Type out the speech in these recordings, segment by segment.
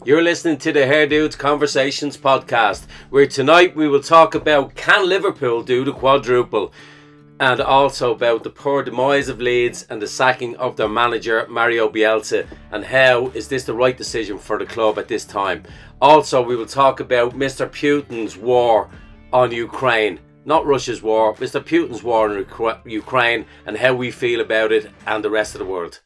You're listening to the TheHairDudes Conversations podcast, where tonight we will talk about can Liverpool do the quadruple, and also about the poor demise of Leeds and the sacking of their manager Mario Bielsa, and how is this the right decision for the club at this time. Also, we will talk about Mr. Putin's war on Ukraine, not Russia's war, Mr. Putin's war on Ukraine, and how we feel about it and the rest of the world.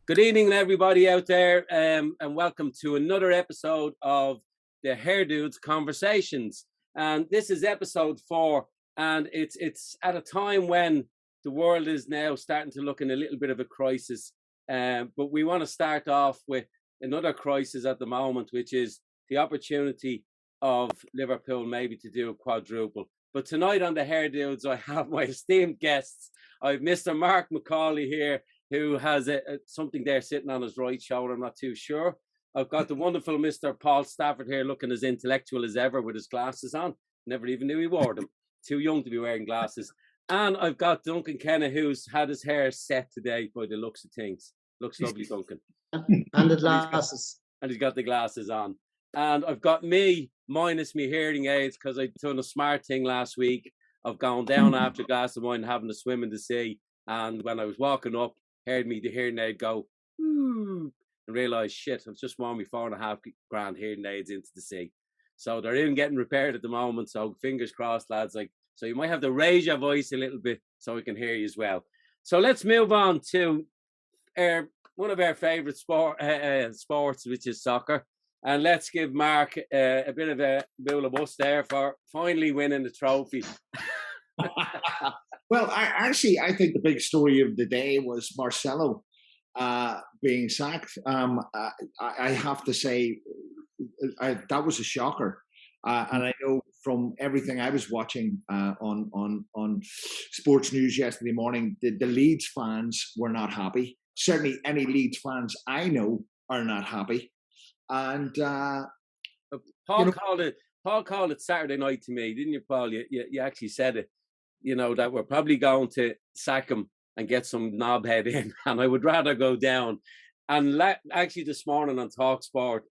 Good evening, everybody out there, and welcome to another episode of the TheHairDudes Conversations. And this is episode 4, and it's at a time when the world is now starting to look in a little bit of a crisis. But we want to start off with another crisis at the moment, which is the opportunity of Liverpool maybe to do a quadruple. But tonight on the TheHairDudes, I have my esteemed guests. I have Mr. Mark McCauley here, who has something there sitting on his right shoulder. I'm not too sure. I've got the wonderful Mr. Paul Stafford here, looking as intellectual as ever with his glasses on. Never even knew he wore them. Too young to be wearing glasses. And I've got Duncan Kenna, who's had his hair set today by the looks of things. Looks lovely, Duncan. And the glasses. And he's got the glasses on. And I've got me, minus me hearing aids, because I'd done a smart thing last week of going down after a glass of wine and having a swim in the sea. And when I was walking up, heard me the hearing aid go, and realised, shit, I've just won me $4,500 hearing aids into the sea. So they're even getting repaired at the moment. So fingers crossed, lads. So you might have to raise your voice a little bit so we can hear you as well. So let's move on to one of our favourite sports, which is soccer. And let's give Mark a bit of a bull-a-bus there for finally winning the trophy. Well, I think the big story of the day was Marcelo being sacked. I have to say that was a shocker, and I know from everything I was watching on sports news yesterday morning, the Leeds fans were not happy. Certainly, any Leeds fans I know are not happy. And Paul called it Saturday night to me, didn't you, Paul? You actually said it. You know, that we're probably going to sack him and get some knobhead in, and I would rather go down. And actually this morning on TalkSport,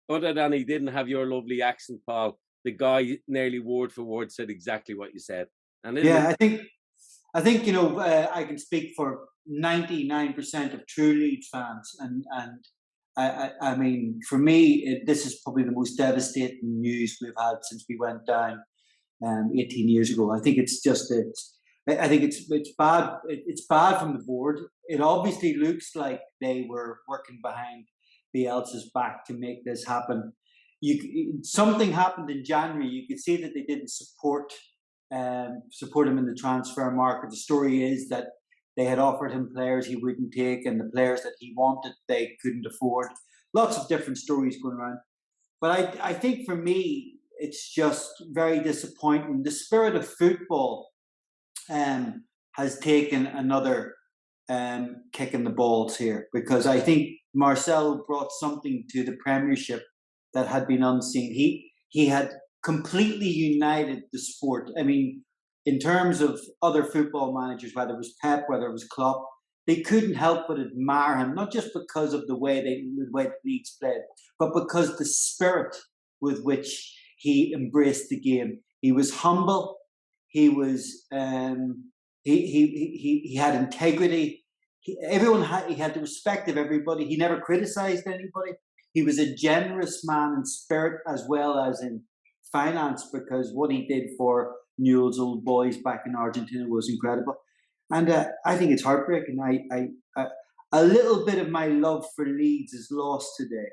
other than he didn't have your lovely accent, Paul, the guy nearly word for word said exactly what you said. And I think I can speak for 99% of true Leeds fans, and I mean, for me, this is probably the most devastating news we've had since we went down 18 years ago. I think it's bad. It's bad from the board. It obviously looks like they were working behind Bielsa's back to make this happen. Something happened in January. You could see that they didn't support him in the transfer market. The story is that they had offered him players he wouldn't take, and the players that he wanted they couldn't afford. Lots of different stories going around. But I think for me, it's just very disappointing. The spirit of football has taken another kick in the balls here, because I think Marcelo brought something to the Premiership that had been unseen. He had completely united the sport. I mean, in terms of other football managers, whether it was Pep, whether it was Klopp, they couldn't help but admire him, not just because of the way the Leeds played, but because the spirit with which he embraced the game. He was humble. He was he had integrity. He had the respect of everybody. He never criticized anybody. He was a generous man in spirit as well as in finance, because what he did for Newell's Old Boys back in Argentina was incredible. And I think it's heartbreaking. I a little bit of my love for Leeds is lost today.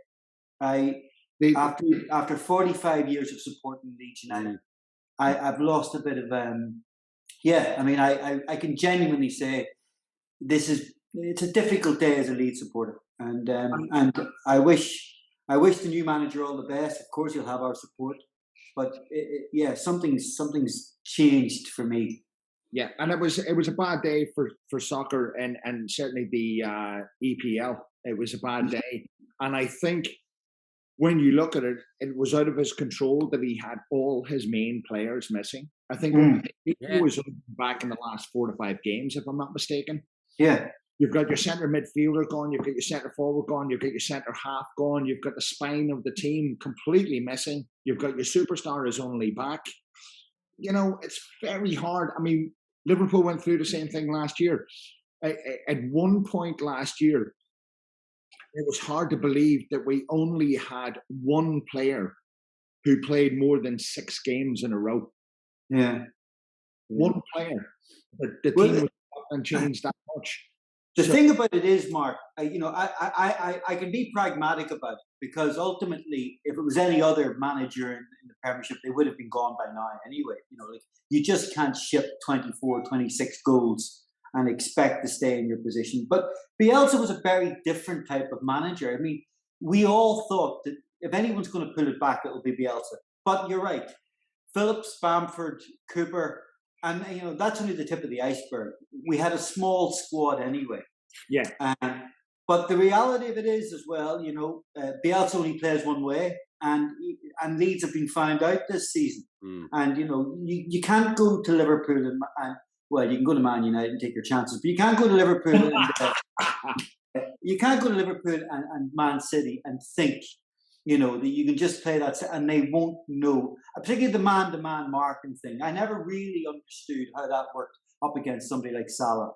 After 45 years of supporting Leeds United, I've lost a bit of I mean, I can genuinely say it's a difficult day as a Leeds supporter, and I wish the new manager all the best. Of course, he'll have our support, but something's changed for me. Yeah, and it was a bad day for soccer and certainly the EPL. It was a bad day, and I think when you look at it, it was out of his control that he had all his main players missing. I think he was back in the last 4 to 5 games, if I'm not mistaken. Yeah. You've got your centre midfielder gone. You've got your centre forward gone. You've got your centre half gone. You've got the spine of the team completely missing. You've got your superstar is only back. It's very hard. I mean, Liverpool went through the same thing last year. At one point last year, it was hard to believe that we only had one player who played more than 6 games in a row. Yeah. One player. The team was changed that much. The thing about it is, Mark, I can be pragmatic about it, because ultimately, if it was any other manager in the Premiership, they would have been gone by now anyway. You just can't ship 24, 26 goals and expect to stay in your position. But Bielsa was a very different type of manager. I mean, we all thought that if anyone's going to pull it back, it'll be Bielsa. But you're right. Phillips, Bamford, Cooper, and that's only the tip of the iceberg. We had a small squad anyway. Yeah. But the reality of it is as well, Bielsa only plays one way, and Leeds have been found out this season. And you can't go to Liverpool and well, you can go to Man United and take your chances, but you can't go to Liverpool and Man City and think that you can just play that, and they won't know. Particularly the man-to-man marking thing. I never really understood how that worked up against somebody like Salah.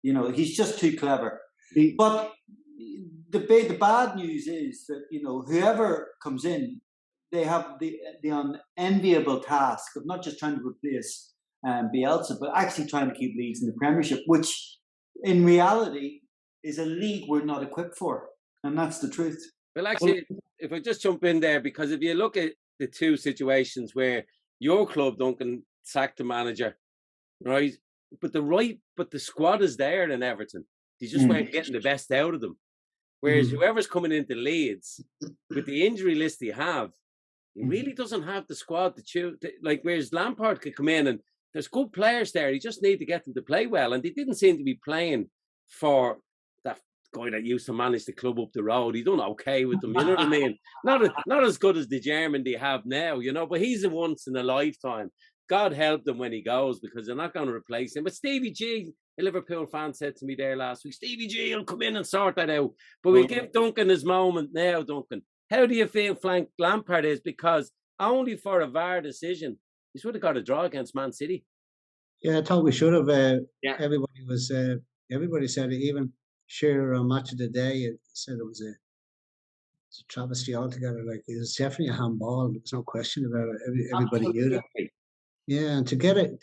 He's just too clever. But the bad news is that whoever comes in, they have the unenviable task of not just trying to replace Bielsa, but actually trying to keep Leeds in the Premiership, which in reality is a league we're not equipped for, and that's the truth. Well, actually, if I just jump in there, because if you look at the two situations where your club, Duncan, sacked the manager, right? But the squad is there in Everton. They just weren't getting the best out of them. Whereas whoever's coming into Leeds, with the injury list they have, he really doesn't have the squad to choose. Whereas Lampard could come in and there's good players there. You just need to get them to play well. And they didn't seem to be playing for that guy that used to manage the club up the road. He done okay with them, you know what I mean? Not as good as the German they have now, but he's a once in a lifetime. God help them when he goes, because they're not going to replace him. But Stevie G, a Liverpool fan, said to me there last week, Stevie G will come in and sort that out. But we'll give Duncan his moment now, Duncan. How do you feel Frank Lampard is? Because only for a VAR decision, he should have got a draw against Man City. Yeah, I thought we should have. Everybody said it. Even Shearer on Match of the Day said it was a travesty altogether. Like, it was definitely a handball. There's no question about it. Everybody knew that. Yeah, and to get a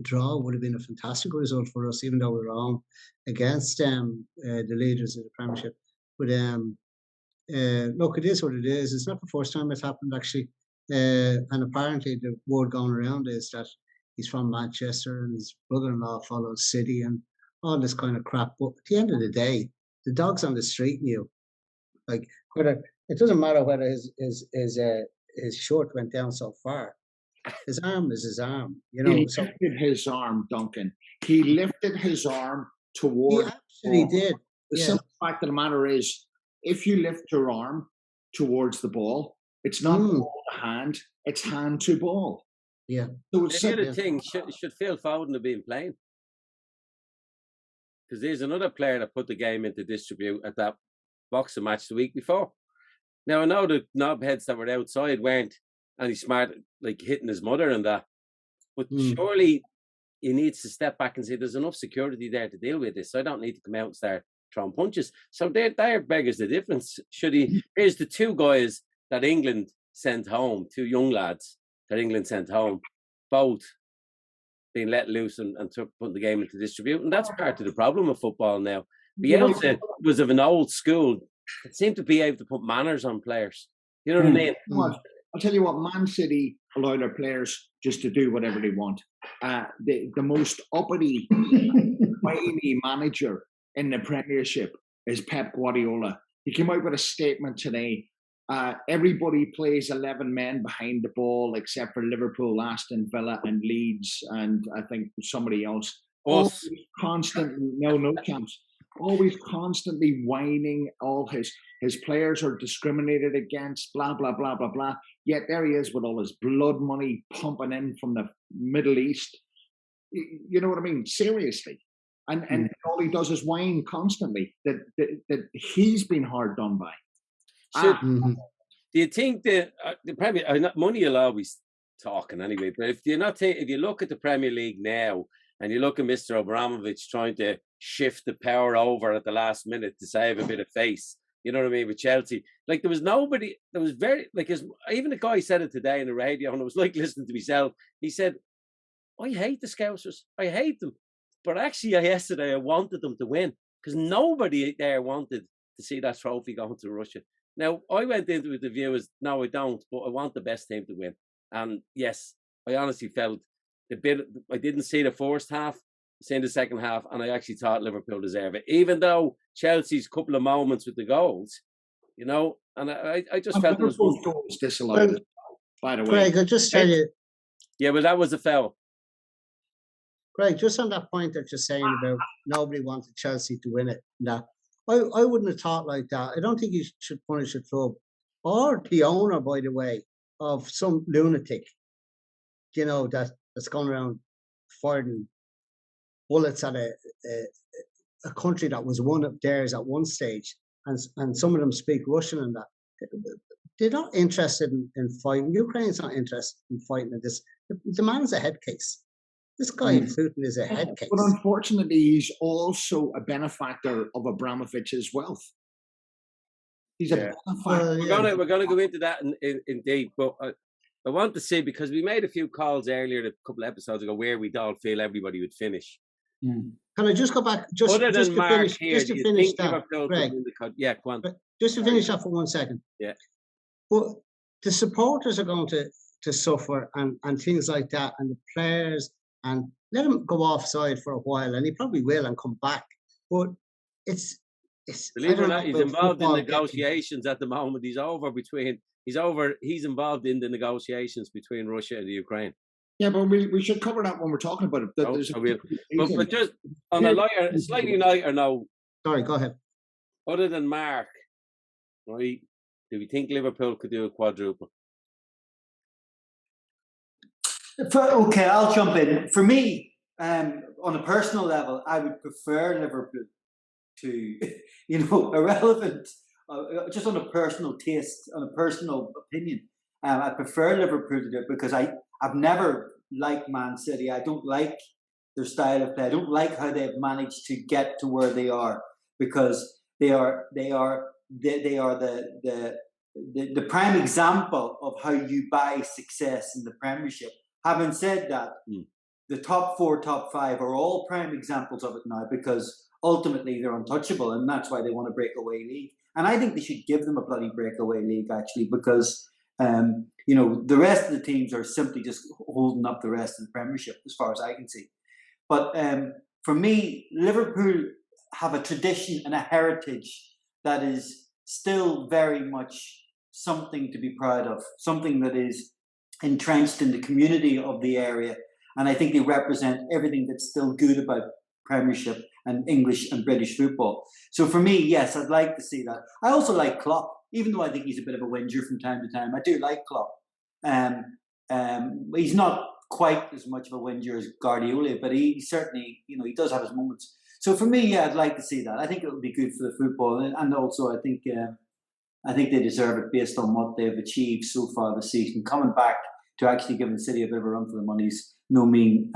draw would have been a fantastic result for us, even though we were on against the leaders of the Premiership. But look, it is what it is. It's not the first time it's happened, actually. And apparently the word going around is that he's from Manchester and his brother-in-law follows City and all this kind of crap. But at the end of the day, the dogs on the street knew. Like, it doesn't matter whether his short went down so far. His arm is his arm, He lifted his arm, Duncan. He lifted his arm toward. He actually did. The simple fact of the matter is, if you lift your arm towards the ball, it's not ball to hand; it's hand to ball. Yeah. So the other thing, should Phil Foden have been playing? Because there's another player that put the game into distribute at that boxing match the week before. Now, I know the knobheads that were outside weren't any smart, like hitting his mother and that. But surely he needs to step back and say there's enough security there to deal with this. So I don't need to come out and start throwing punches. So there beggars the difference. Here's the two guys that England sent home, two young lads that England sent home, both being let loose and putting the game into distribute. And that's part of the problem of football now. Bielsa was of an old school. It seemed to be able to put manners on players. You know what I mean? I'll tell you what, Man City allow their players just to do whatever they want. The most uppity, whiny manager in the Premiership is Pep Guardiola. He came out with a statement today. Everybody plays 11 men behind the ball except for Liverpool, Aston Villa and Leeds and I think somebody else. Us. No chance. Always constantly whining. All his players are discriminated against, blah, blah, blah, blah, blah. Yet there he is with all his blood money pumping in from the Middle East. You know what I mean? Seriously. and all he does is whine constantly that he's been hard done by. Do you think that the Premier money will always talking anyway? But if you look at the Premier League now, and you look at Mr. Abramovich trying to shift the power over at the last minute to save a bit of face, you know what I mean, with Chelsea. Like there was nobody. There was even the guy said it today in the radio, and it was like listening to myself. He said, "I hate the Scousers. I hate them." But actually, yesterday I wanted them to win because nobody there wanted to see that trophy going to Russia. Now, I went into it with the view as, no, I don't, but I want the best team to win. And yes, I honestly felt I didn't see the first half, seen the second half, and I actually thought Liverpool deserved it. Even though Chelsea's couple of moments with the goals, you know, and I just felt Liverpool's goals disallowed, by the way. Greg, I'll just tell you. Yeah, well, that was a foul. Greg, just on that point that you're saying about nobody wanted Chelsea to win it, that I wouldn't have thought like that. I don't think you should punish a club or the owner, by the way, of some lunatic, you know, that's gone around firing bullets at a country that was one of theirs at one stage, and some of them speak Russian and that. They're not interested in fighting. Ukraine's not interested in fighting in this. The man's a head case. This guy Putin is a head case. But unfortunately, he's also a benefactor of Abramovich's wealth. He's a benefactor. We're gonna go into that in deep, but I want to say, because we made a few calls earlier, a couple of episodes ago, where we'd all feel everybody would finish. Can I just go back? Just to finish that, Greg, yeah, go on. Just to finish that for 1 second. Yeah. Well, the supporters are going to suffer and things like that, and the players, and let him go offside for a while, and he probably will and come back. But it's believe it or not, he's involved in negotiations at the moment. He's involved in the negotiations between Russia and the Ukraine. Yeah, but we should cover that when we're talking about it. But just on a slightly lighter note. Sorry, go ahead. Other than Mark, right? Do we think Liverpool could do a quadruple? Okay, I'll jump in. For me, on a personal level, I would prefer Liverpool to, irrelevant, just on a personal taste, on a personal opinion. I prefer Liverpool to do it because I've never liked Man City. I don't like their style of play. I don't like how they've managed to get to where they are, because they are the prime example of how you buy success in the Premiership. Having said that, the top 4, top 5 are all prime examples of it now, because ultimately they're untouchable, and that's why they want a breakaway league. And I think they should give them a bloody breakaway league, actually, because the rest of the teams are simply just holding up the rest of the Premiership, as far as I can see. But for me, Liverpool have a tradition and a heritage that is still very much something to be proud of, something that is entrenched in the community of the area. And I think they represent everything that's still good about Premiership and English and British football. So for me, yes, I'd like to see that. I also like Klopp, even though I think he's a bit of a whinger from time to time. I do like Klopp. He's not quite as much of a whinger as Guardiola, but he certainly, he does have his moments. So for me, yeah, I'd like to see that. I think it would be good for the football, and also I think they deserve it based on what they've achieved so far this season. Coming back to actually giving the City a bit of a run for the money is no mean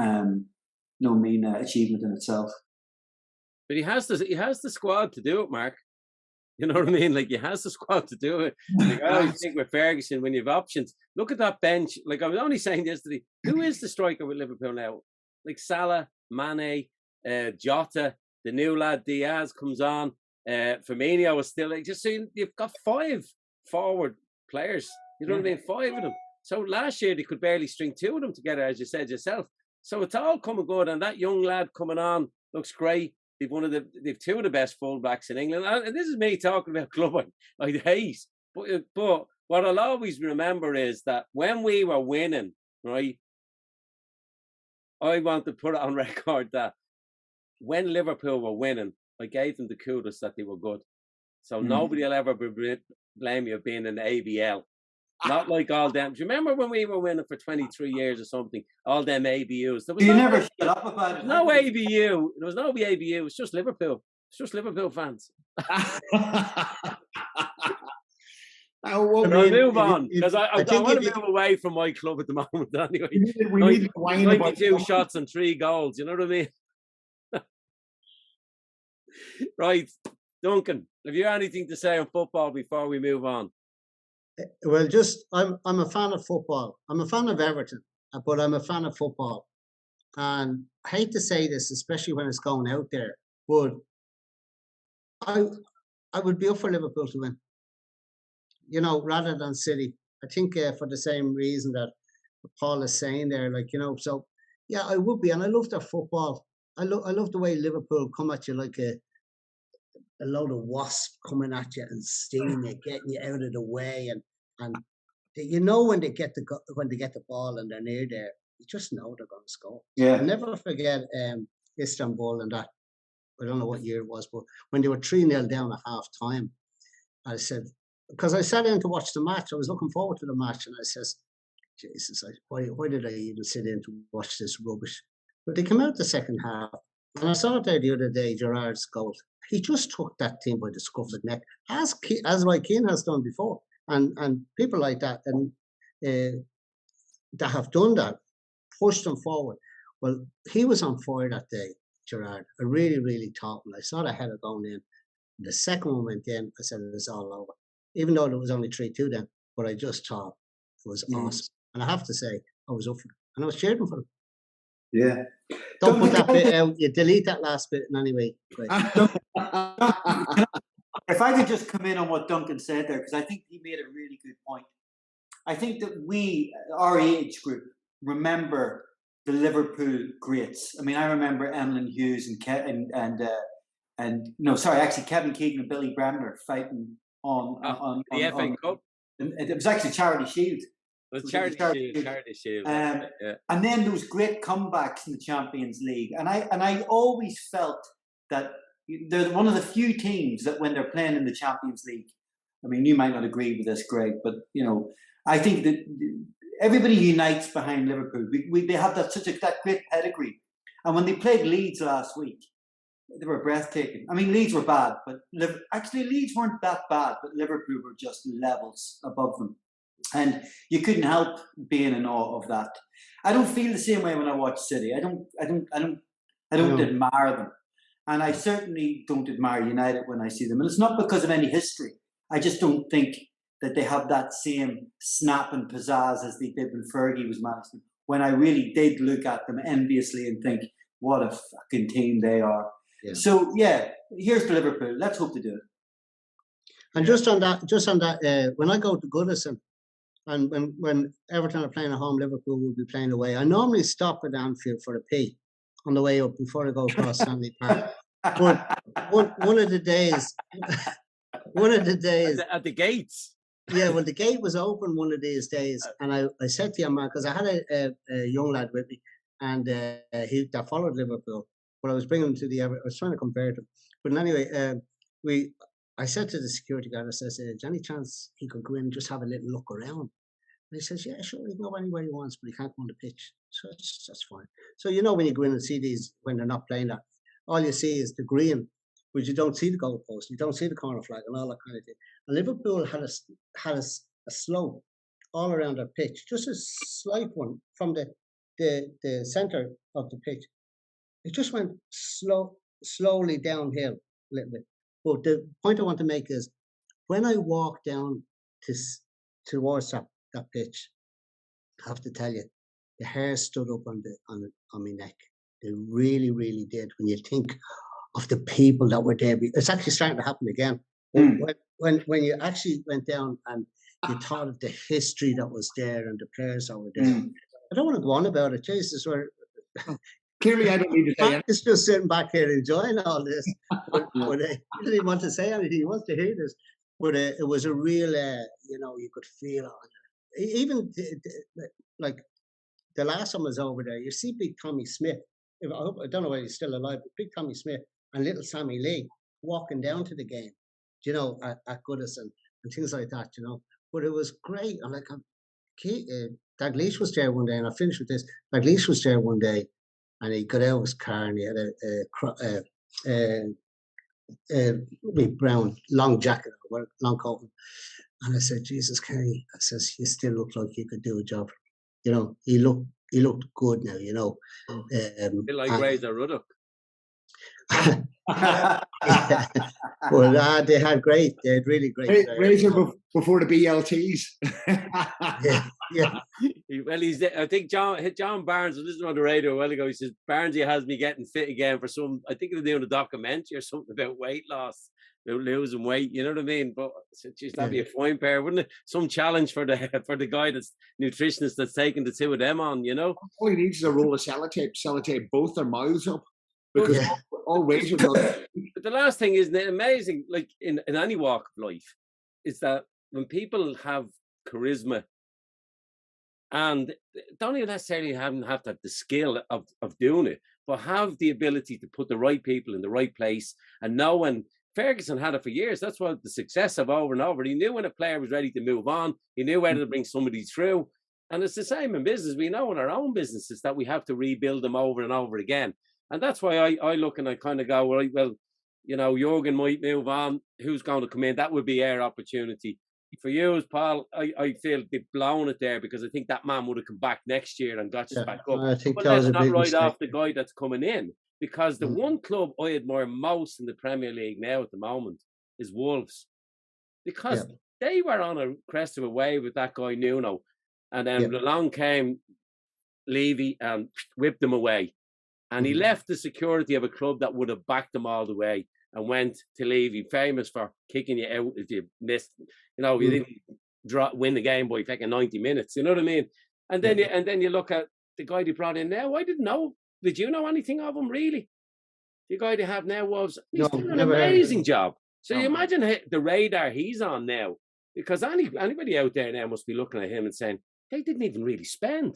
achievement in itself. But he has the squad to do it, Mark. You know what I mean? Like, he has the squad to do it. Like, I always think with Ferguson, when you have options, look at that bench. Like, I was only saying yesterday, who is the striker with Liverpool now? Like Salah, Mane, Jota, the new lad Diaz comes on. Firmino was still like, just saying, you've got 5 forward players. You know what I mean? 5 of them. So last year they could barely string 2 of them together, as you said yourself. So it's all coming good, and that young lad coming on looks great. They've 2 of the best fullbacks in England, and this is me talking about a club I hate. But what I'll always remember is that when we were winning, right, I want to put it on record that when Liverpool were winning, I gave them the kudos that they were good. So nobody will ever blame you of being in the ABL. Not like all them. Do you remember when we were winning for 23 years or something? All them ABUs. There was You no, never shut up about it. no ABU. There was no ABU. It's just Liverpool. It's just Liverpool fans. Well, I'll move on because I want to move away from my club at the moment. Anyway, we need to whine about 92 shots and 3 goals. You know what I mean? Right, Duncan. Have you anything to say on football before we move on? Well, I'm a fan of football. I'm a fan of Everton, but I'm a fan of football. And I hate to say this, especially when it's going out there, but I would be up for Liverpool to win. You know, rather than City. I think for the same reason that Paul is saying there, like, you know, so yeah, I would be, and I love their football. I love the way Liverpool come at you like a load of wasps coming at you and stinging you, getting you out of the way, and you know when they get the ball and they're near there, you just know they're going to score. Yeah. I'll never forget Istanbul and that. I don't know what year it was, but when they were 3-0 down at half time, I said, because I sat in to watch the match, I was looking forward to the match, and I says, Jesus, why did I even sit in to watch this rubbish? But they came out the second half, and I saw it there the other day, Gerrard's goal. He just took that team by the scruff of the neck, as Roy Keane has done before, and people like that, and that have done that, pushed them forward. Well, he was on fire that day, Gerrard. I really, really thought, when I saw the header going in, the second one went in, I said, it's all over. Even though it was only 3-2 then, but I just thought it was awesome. And I have to say, I was up for it. And I was cheering for them. Yeah. Don't put that bit out. You delete that last bit in any way. If I could just come in on what Duncan said there, because I think he made a really good point. I think that we, our age group, remember the Liverpool greats. I mean, I remember Emlyn Hughes Kevin Keegan and Billy Bremner fighting on the FA Cup. It was actually Charity Shield. It was Charity Shield. Yeah. And then there was great comebacks in the Champions League, and I always felt that they're one of the few teams that when they're playing in the Champions League, I mean, you might not agree with this, Greg, but you know, I think that everybody unites behind Liverpool. They have that great pedigree, and when they played Leeds last week, they were breathtaking. I mean, Leeds were bad, but actually Leeds weren't that bad, but Liverpool were just levels above them. And you couldn't help being in awe of that. I don't feel the same way when I watch City. I don't admire them. And I certainly don't admire United when I see them. And it's not because of any history. I just don't think that they have that same snap and pizzazz as they did when Fergie was managing. When I really did look at them enviously and think, what a fucking team they are. Yeah. So, yeah, here's to Liverpool. Let's hope they do it. And just on that, when I go to Goodison, and when Everton are playing at home, Liverpool will be playing away, I normally stop at Anfield for a pee on the way up before I go across Stanley Park. But one of the days at the gates. Yeah, well, the gate was open one of these days, and I said to him, man, because I had a young lad with me, and he that followed Liverpool, but I was bringing him to I was trying to compare to him. But anyway, I said to the security guard, I says, is there any chance he could go in and just have a little look around? And he says, yeah, sure, he can go anywhere he wants, but he can't go on the pitch. So that's fine. So, you know, when you go in and see these, when they're not playing that, all you see is the green, but you don't see the goalpost, you don't see the corner flag and all that kind of thing. And Liverpool had a slope all around their pitch, just a slight one from the centre of the pitch. It just went slowly downhill a little bit. But the point I want to make is, when I walk down towards that pitch, I have to tell you, the hair stood up on my neck. They really, really did. When you think of the people that were there, it's actually starting to happen again. When you actually went down and you thought of the history that was there and the players that were there. I don't want to go on about it. Jesus, clearly I don't need to say anything. It's just sitting back here enjoying all this. But he didn't even want to say anything. He wants to hear this. But it was a real, you could feel it. Even like the last time I was over there, you see Big Tommy Smith. I don't know whether he's still alive, but Big Tommy Smith and Little Sammy Lee walking down to the game, at Goodison and things like that, but it was great. I'm like, Dalglish was there one day, and I finished with this. Dalglish was there one day, and he got out of his car, and he had a big brown long jacket, long coat. And I said, Jesus, Kenny, I says, you still look like you could do a job. You know, he looked good now, you know. Bit like Razor Ruddock. Yeah. Well, they had really great Razor before the BLTs. yeah. Well, I think John Barnes was listening on the radio a while ago. He says Barnesy has me getting fit again for some. I think they're doing a documentary or something about weight loss, about losing weight. You know what I mean? But geez, that'd be a fine pair, wouldn't it? Some challenge for the guy that's nutritionist that's taking the two of them on. You know, all he needs is a roll of sellotape both their mouths up. Because all Razor does. But the last thing isn't it amazing, like in any walk of life, is that when people have charisma and don't even necessarily have to have the skill of doing it, but have the ability to put the right people in the right place and know when Ferguson had it for years. That's what the success of over and over. He knew when a player was ready to move on. He knew whether to bring somebody through. And it's the same in business. We know in our own businesses that we have to rebuild them over and over again. And that's why I look and I kind of go, well, you know, Jurgen might move on. Who's going to come in? That would be our opportunity. For you, Paul, I feel they've blown it there because I think that man would have come back next year and got us back up. I think but that was let's a not big write mistake. off the guy that's coming in, because the one club I admire most in the Premier League now at the moment is Wolves, because they were on a crest of a wave with that guy Nuno, and then along came Levy and whipped them away. And he left the security of a club that would have backed him all the way and went to Levy, famous for kicking you out if you missed, you know, you didn't win the game by fucking 90 minutes. You know what I mean? And then you look at the guy they brought in now. I didn't know. Did you know anything of him, really? The guy they have now he's doing an amazing job. So you imagine the radar he's on now, because anybody out there now must be looking at him and saying, they didn't even really spend.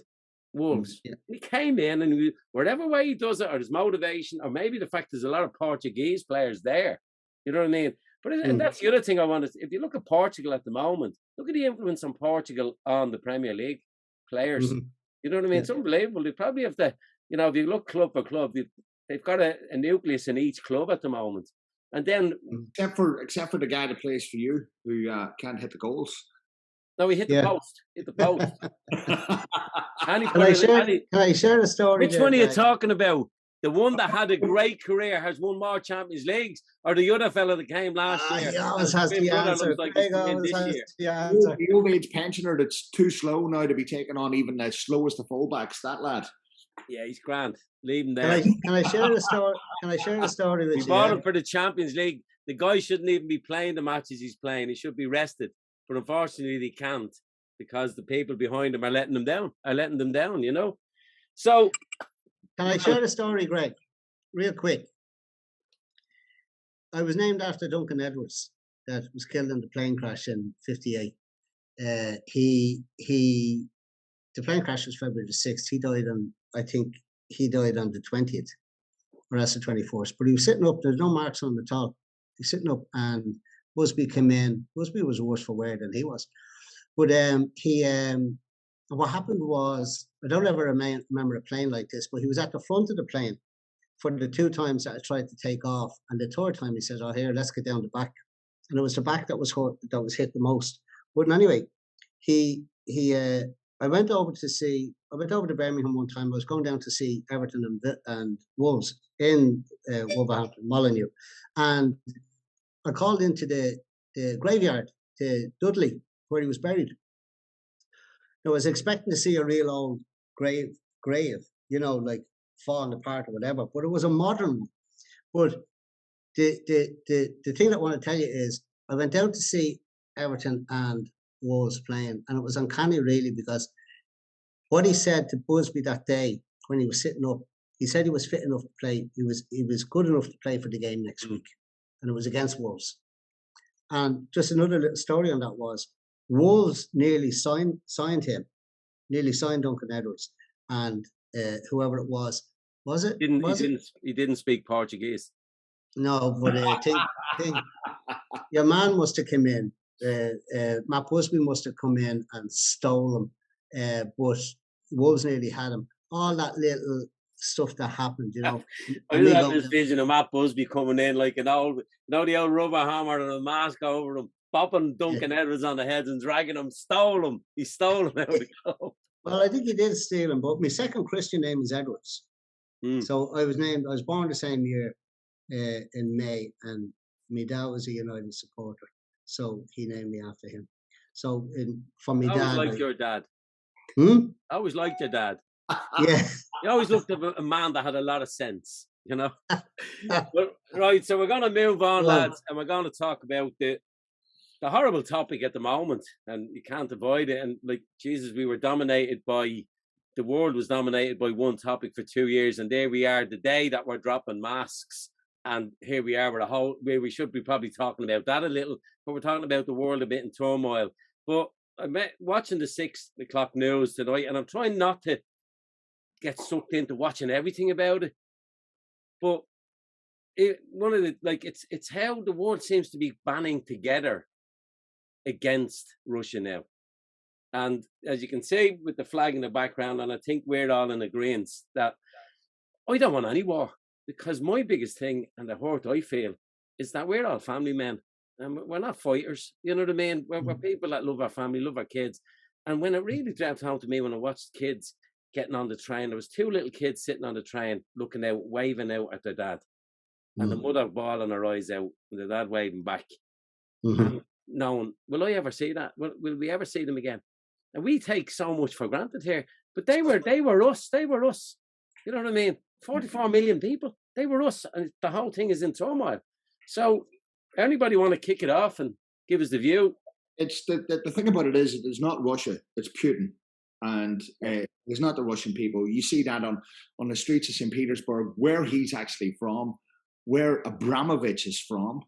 Wolves. He came in and whatever way he does it, or his motivation, or maybe the fact there's a lot of Portuguese players there. You know what I mean? But and that's the other thing I wanted. If you look at Portugal at the moment, look at the influence on Portugal on the Premier League players. You know what I mean? It's unbelievable. They probably have to, you know, if you look club for club, they've got a nucleus in each club at the moment. And then except for the guy that plays for you who can't hit the goals. No, he hit the post. Hit the post. Can I share a story? Which one are you talking about? The one that had a great career has won more Champions Leagues, or the other fella that came last year? He always has the answer. The old age pensioner that's too slow now to be taken on even as slow as the fullbacks. That lad. Yeah, he's grand. Leave him there. Can I share a story? Can I share a story with you? We bought him for the Champions League. The guy shouldn't even be playing the matches he's playing. He should be rested. But unfortunately, they can't, because the people behind him are letting them down, you know. So, can I share the story, Greg? Real quick. I was named after Duncan Edwards, that was killed in the plane crash in '58. The plane crash was February the 6th. He died on, I think, on the 20th, or else the 24th. But he was sitting up. There's no marks on him at all. He's sitting up, and Busby came in. Busby was worse for wear than he was. But what happened was, I don't ever remember a plane like this, but he was at the front of the plane for the 2 times that I tried to take off. And the 3rd time he said, oh, here, let's get down the back. And it was the back that was hit the most. But anyway, I went over to Birmingham one time. I was going down to see Everton and Wolves in Wolverhampton, Molyneux. And I called into the graveyard, to Dudley, where he was buried. I was expecting to see a real old grave, you know, like falling apart or whatever, but it was a modern one. But the thing that I want to tell you is, I went down to see Everton and Wolves playing, and it was uncanny, really, because what he said to Busby that day when he was sitting up, he said he was fit enough to play. He was good enough to play for the game next week, and it was against Wolves. And just another little story on that was, Wolves nearly signed him, nearly signed Duncan Edwards, and whoever it was it? He didn't speak Portuguese. No, but your man must have come in Matt Busby must have come in and stole them, but Wolves nearly had him. All that little stuff that happened, you know. I just have this vision of Matt Busby coming in like an old, the old rubber hammer and a mask over him, popping Duncan Edwards on the heads and dragging him. Stole him. He stole him out of the club. Well, I think he did steal him, but my second Christian name is Edwards. So I was born the same year in May, and my dad was a United supporter, so he named me after him. So from my dad, I always liked your dad. I always liked your dad. Yeah, you always looked at a man that had a lot of sense, you know. But, right, so we're going to move on, lads, and we're going to talk about the horrible topic at the moment, and you can't avoid it. And like Jesus, the world was dominated by one topic for 2 years, and there we are, the day that we're dropping masks, and here we are with where we should be probably talking about that a little, but we're talking about the world a bit in turmoil. But I'm watching the 6 o'clock news tonight, and I'm trying not to get sucked into watching everything about it. But it's how the world seems to be banding together against Russia now. And as you can see with the flag in the background, and I think we're all in agreement that I don't want any war, because my biggest thing and the hurt I feel is that we're all family men and we're not fighters. You know what I mean? We're people that love our family, love our kids. And when it really dropped home to me when I watched kids getting on the train, there was 2 little kids sitting on the train looking out, waving out at their dad. And the mother bawling her eyes out and the dad waving back. And knowing, will I ever see that? Will we ever see them again? And we take so much for granted here. But they were us. They were us. You know what I mean? 44 million people. They were us. And the whole thing is in turmoil. So anybody want to kick it off and give us the view? It's the thing about it is, it's not Russia, it's Putin. And it's not the Russian people. You see that on the streets of St. Petersburg, where he's actually from, where Abramovich is from,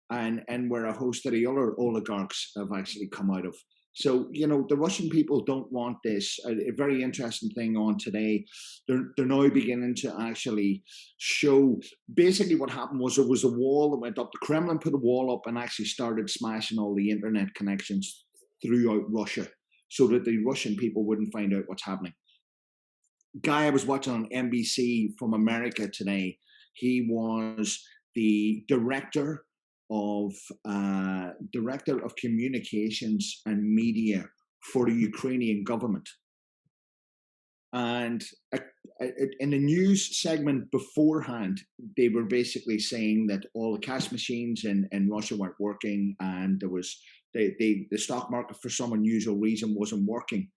and where a host of the other oligarchs have actually come out of. So, you know, the Russian people don't want this. A very interesting thing on today, they're now beginning to actually show, basically what happened was there was a wall that went up. The Kremlin put a wall up and actually started smashing all the internet connections throughout Russia so that the Russian people wouldn't find out what's happening. Guy I was watching on NBC from America today, he was the director of communications and media for the Ukrainian government. And in the news segment beforehand, they were basically saying that all the cash machines in Russia weren't working, and there was the stock market for some unusual reason wasn't working.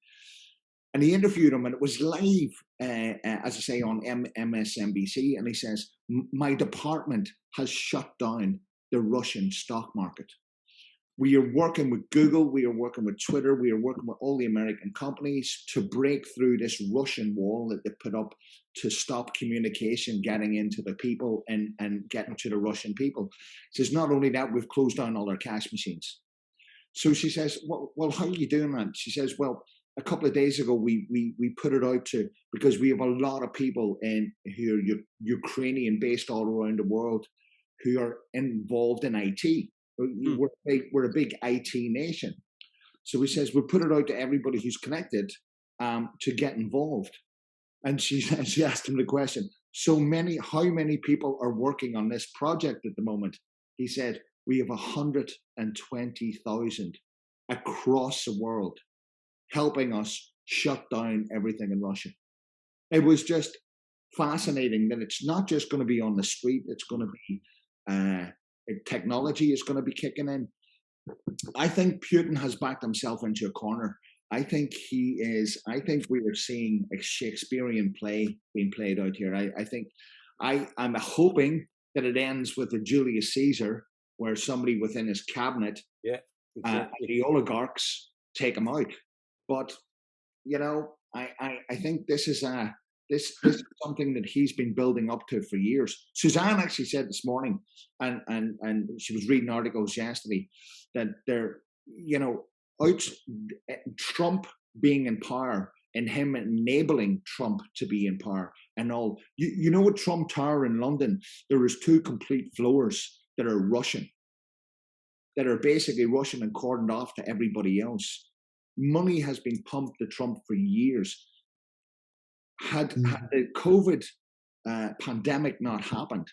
And he interviewed him, and it was live, as I say, on MSNBC. And he says, my department has shut down the Russian stock market. We are working with Google, we are working with Twitter, we are working with all the American companies to break through this Russian wall that they put up to stop communication getting into the people and getting to the Russian people. She says, not only that, we've closed down all our cash machines. So she says, well, how are you doing that? She says, well, a couple of days ago, we put it out to, because we have a lot of people who are Ukrainian based all around the world who are involved in IT. We're a big IT nation. So he says, we put it out to everybody who's connected to get involved. And she asked him the question, how many people are working on this project at the moment? He said, we have 120,000 across the world helping us shut down everything in Russia. It was just fascinating that it's not just going to be on the street, it's going to be technology is going to be kicking in. I think Putin has backed himself into a corner. I think we are seeing a Shakespearean play being played out here. I'm hoping that it ends with a Julius Caesar, where somebody within his cabinet, the oligarchs, take him out. But you know, I think this is something that he's been building up to for years. Suzanne actually said this morning, and she was reading articles yesterday, that they're, you know, out Trump being in power and him enabling Trump to be in power and all. You know, at Trump Tower in London, there is 2 complete floors that are Russian. that are basically Russian and cordoned off to everybody else. Money has been pumped to Trump for years. Had the COVID pandemic not happened,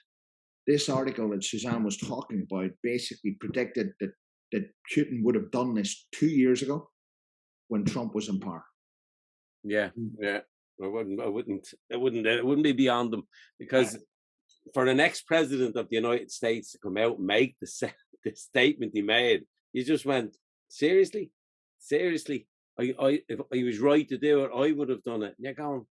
this article that Suzanne was talking about basically predicted that Putin would have done this 2 years ago when Trump was in power. Yeah. It wouldn't be beyond them, because for an ex-president of the United States to come out and make the statement he made, you just went, seriously? If I was right to do it, I would have done it. You're going.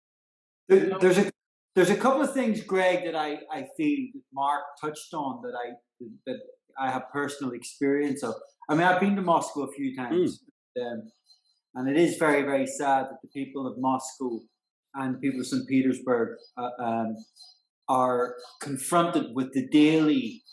There's a couple of things, Greg, that I feel that Mark touched on that I have personal experience of. I mean, I've been to Moscow a few times, and it is very, very sad that the people of Moscow and people of St. Petersburg are confronted with the daily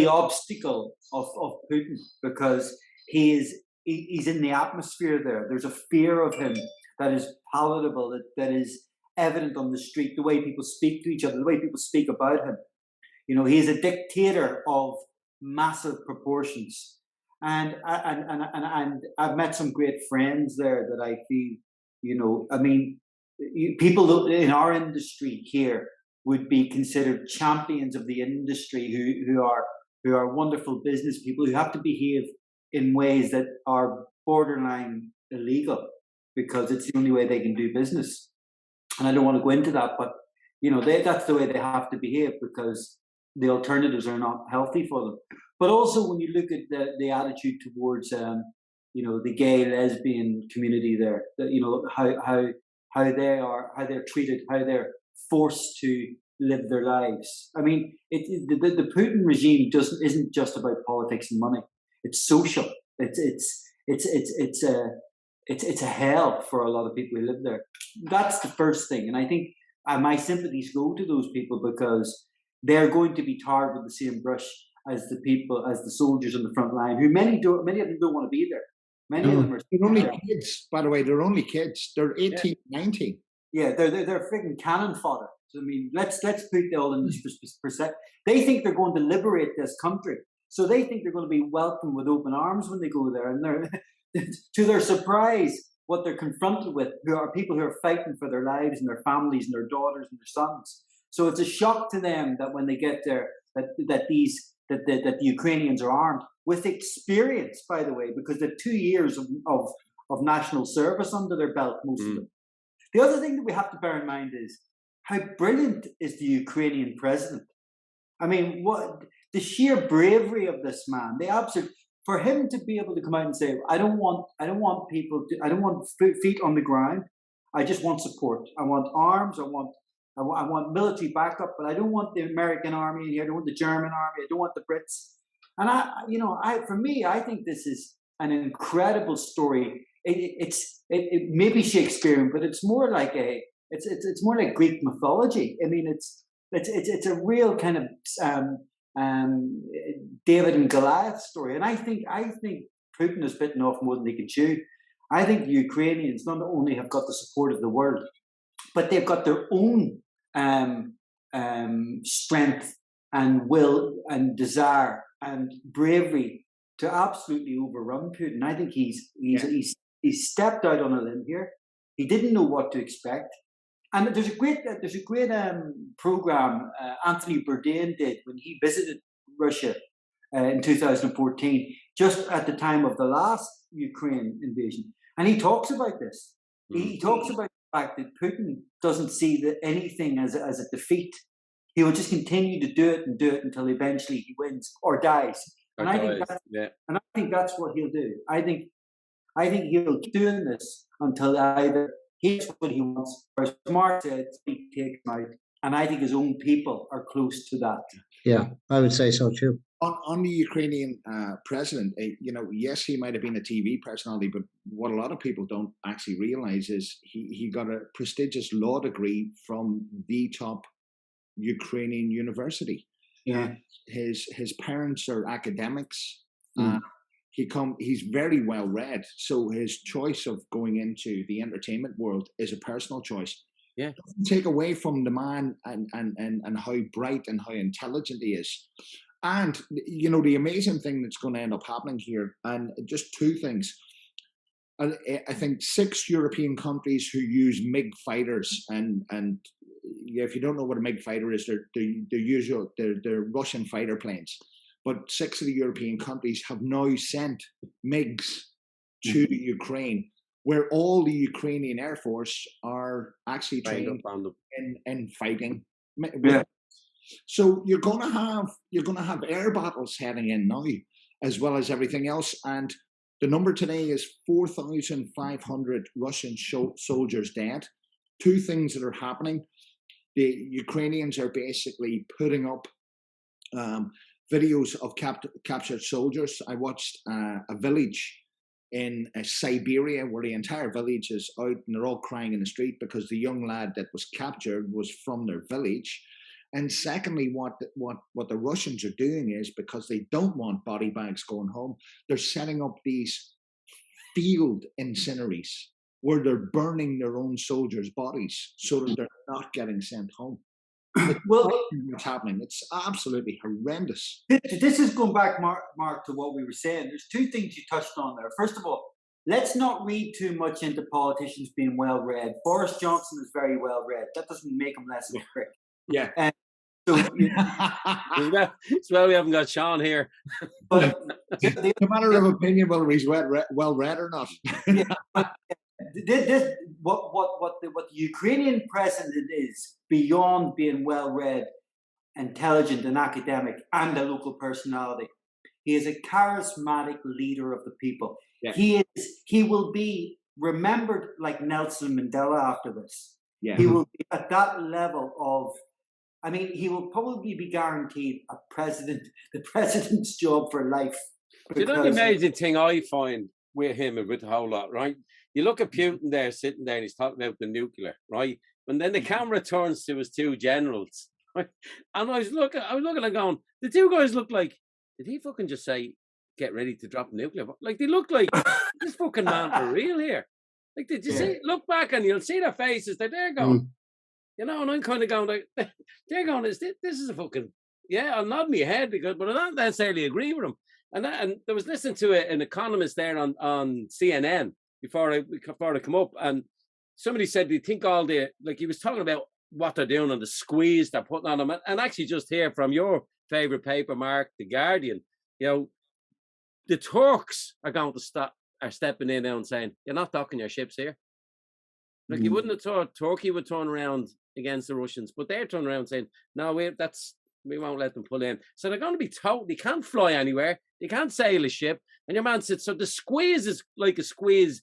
obstacle of Putin, because he's in the atmosphere there. There's a fear of him that is palatable, that is evident on the street, the way people speak to each other, the way people speak about him. You know, he's a dictator of massive proportions. And I've met some great friends there that I feel, you know, I mean, people in our industry here would be considered champions of the industry, who are wonderful business people who have to behave in ways that are borderline illegal, because it's the only way they can do business. And I don't want to go into that, but you know, that's the way they have to behave, because the alternatives are not healthy for them. But also, when you look at the attitude towards, you know, the gay lesbian community there, you know, how they're treated, how they're forced to live their lives. I mean, the Putin regime isn't just about politics and money. It's social. It's a hell for a lot of people who live there. That's the first thing, and I think my sympathies go to those people, because they're going to be tarred with the same brush as the soldiers on the front line, who many of them don't want to be there. Many of them are. They're only kids, by the way. They're only kids. They're 18, 19. Yeah, they're freaking cannon fodder. So, I mean, let's put it all in this perspective. They think they're going to liberate this country, so they think they're going to be welcomed with open arms when they go there, and they're to their surprise, what they're confronted with are people who are fighting for their lives and their families and their daughters and their sons. So it's a shock to them that when they get there, that the Ukrainians are armed with experience, by the way, because they're 2 years of national service under their belt, most of them. The other thing that we have to bear in mind is how brilliant is the Ukrainian president. I mean, what the sheer bravery of this man, the absolute, for him to be able to come out and say, I don't want feet on the ground. I just want support. I want arms. I want military backup, but I don't want the American army in here. I don't want the German army. I don't want the Brits. And for me, I think this is an incredible story. It may be Shakespearean, but it's more like it's more like Greek mythology. I mean, it's a real kind of David and Goliath story. And I think Putin has bitten off more than he can chew. I think the Ukrainians not only have got the support of the world, but they've got their own strength and will and desire and bravery to absolutely overrun Putin. I think he's stepped out on a limb here. He didn't know what to expect. And there's a great program Anthony Bourdain did when he visited Russia in 2014, just at the time of the last Ukraine invasion. And he talks about this. He talks about the fact that Putin doesn't see anything as a defeat. He will just continue to do it until eventually he wins or dies. And I think that's what he'll do. I think he'll keep doing this until either he gets what he wants, or as Mark said, he takes him out. And I think his own people are close to that. Yeah, I would say so too. On the Ukrainian president, yes, he might have been a TV personality, but what a lot of people don't actually realize is he got a prestigious law degree from the top Ukrainian university. Yeah, his parents are academics. He's very well read, so his choice of going into the entertainment world is a personal choice. Yeah, doesn't take away from the man and how bright and how intelligent he is. And, you know, the amazing thing that's going to end up happening here, and just two things. I think 6 European countries who use MiG fighters, and if you don't know what a MiG fighter is, they're Russian fighter planes. But 6 of the European countries have now sent MiGs to Ukraine, where all the Ukrainian Air Force are actually trained in fighting. Yeah. So you're going to have air battles heading in now, as well as everything else. And the number today is 4,500 Russian soldiers dead. Two things that are happening: the Ukrainians are basically putting up videos of captured soldiers. I watched a village in Siberia where the entire village is out and they're all crying in the street because the young lad that was captured was from their village. And secondly, what the Russians are doing is, because they don't want body bags going home, they're setting up these field incineries where they're burning their own soldiers' bodies so that they're not getting sent home. Well, what's happening? It's absolutely horrendous. This is going back, Mark, to what we were saying. There's two things you touched on there. First of all, let's not read too much into politicians being well read. Boris Johnson is very well read. That doesn't make him less of a prick. Yeah. So, it's well we haven't got Sean here. But no matter of opinion whether he's well read or not. What the Ukrainian president is, beyond being well read, intelligent, and academic, and a local personality, he is a charismatic leader of the people. Yeah. He will be remembered like Nelson Mandela after this. Yeah. He will be at that level of. I mean, he will probably be guaranteed the president's job for life. You know the amazing thing I find with him and with the whole lot, right? You look at Putin there, sitting there, and he's talking about the nuclear, right? And then the camera turns to his two generals, right? And I was looking and going, the two guys look like, did he fucking just say, get ready to drop nuclear? Like, they look like, this fucking man for real here. Like, did you see, look back and you'll see their faces, they're there going, you know, and I'm kind of going, like, they're going, this is a fucking, I'll nod my head, but I don't necessarily agree with them. And I was listening to an economist there on CNN before I come up, and somebody said, do you think all the, like, he was talking about what they're doing and the squeeze they're putting on them, and actually just hear from your favourite paper, Mark, The Guardian, you know, the Turks are stepping in now and saying, you're not docking your ships here. Like, you wouldn't have thought Turkey would turn around against the Russians, but they're turning around saying, no, we won't let them pull in. So they're going to be told they can't fly anywhere, they can't sail a ship. And your man said, so the squeeze is like a squeeze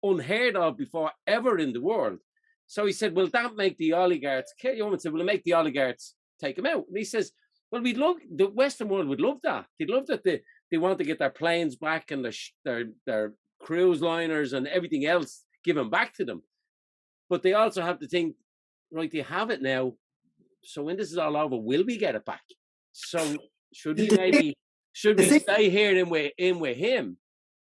unheard of before ever in the world. So he said, will that make the oligarchs, your woman said, will it make the oligarchs take them out? And he says, well, the Western world would love that. They'd love that they want to get their planes back and their cruise liners and everything else given back to them. But they also have to think, right, they have it now. So when this is all over, will we get it back? So should we stay here in with him?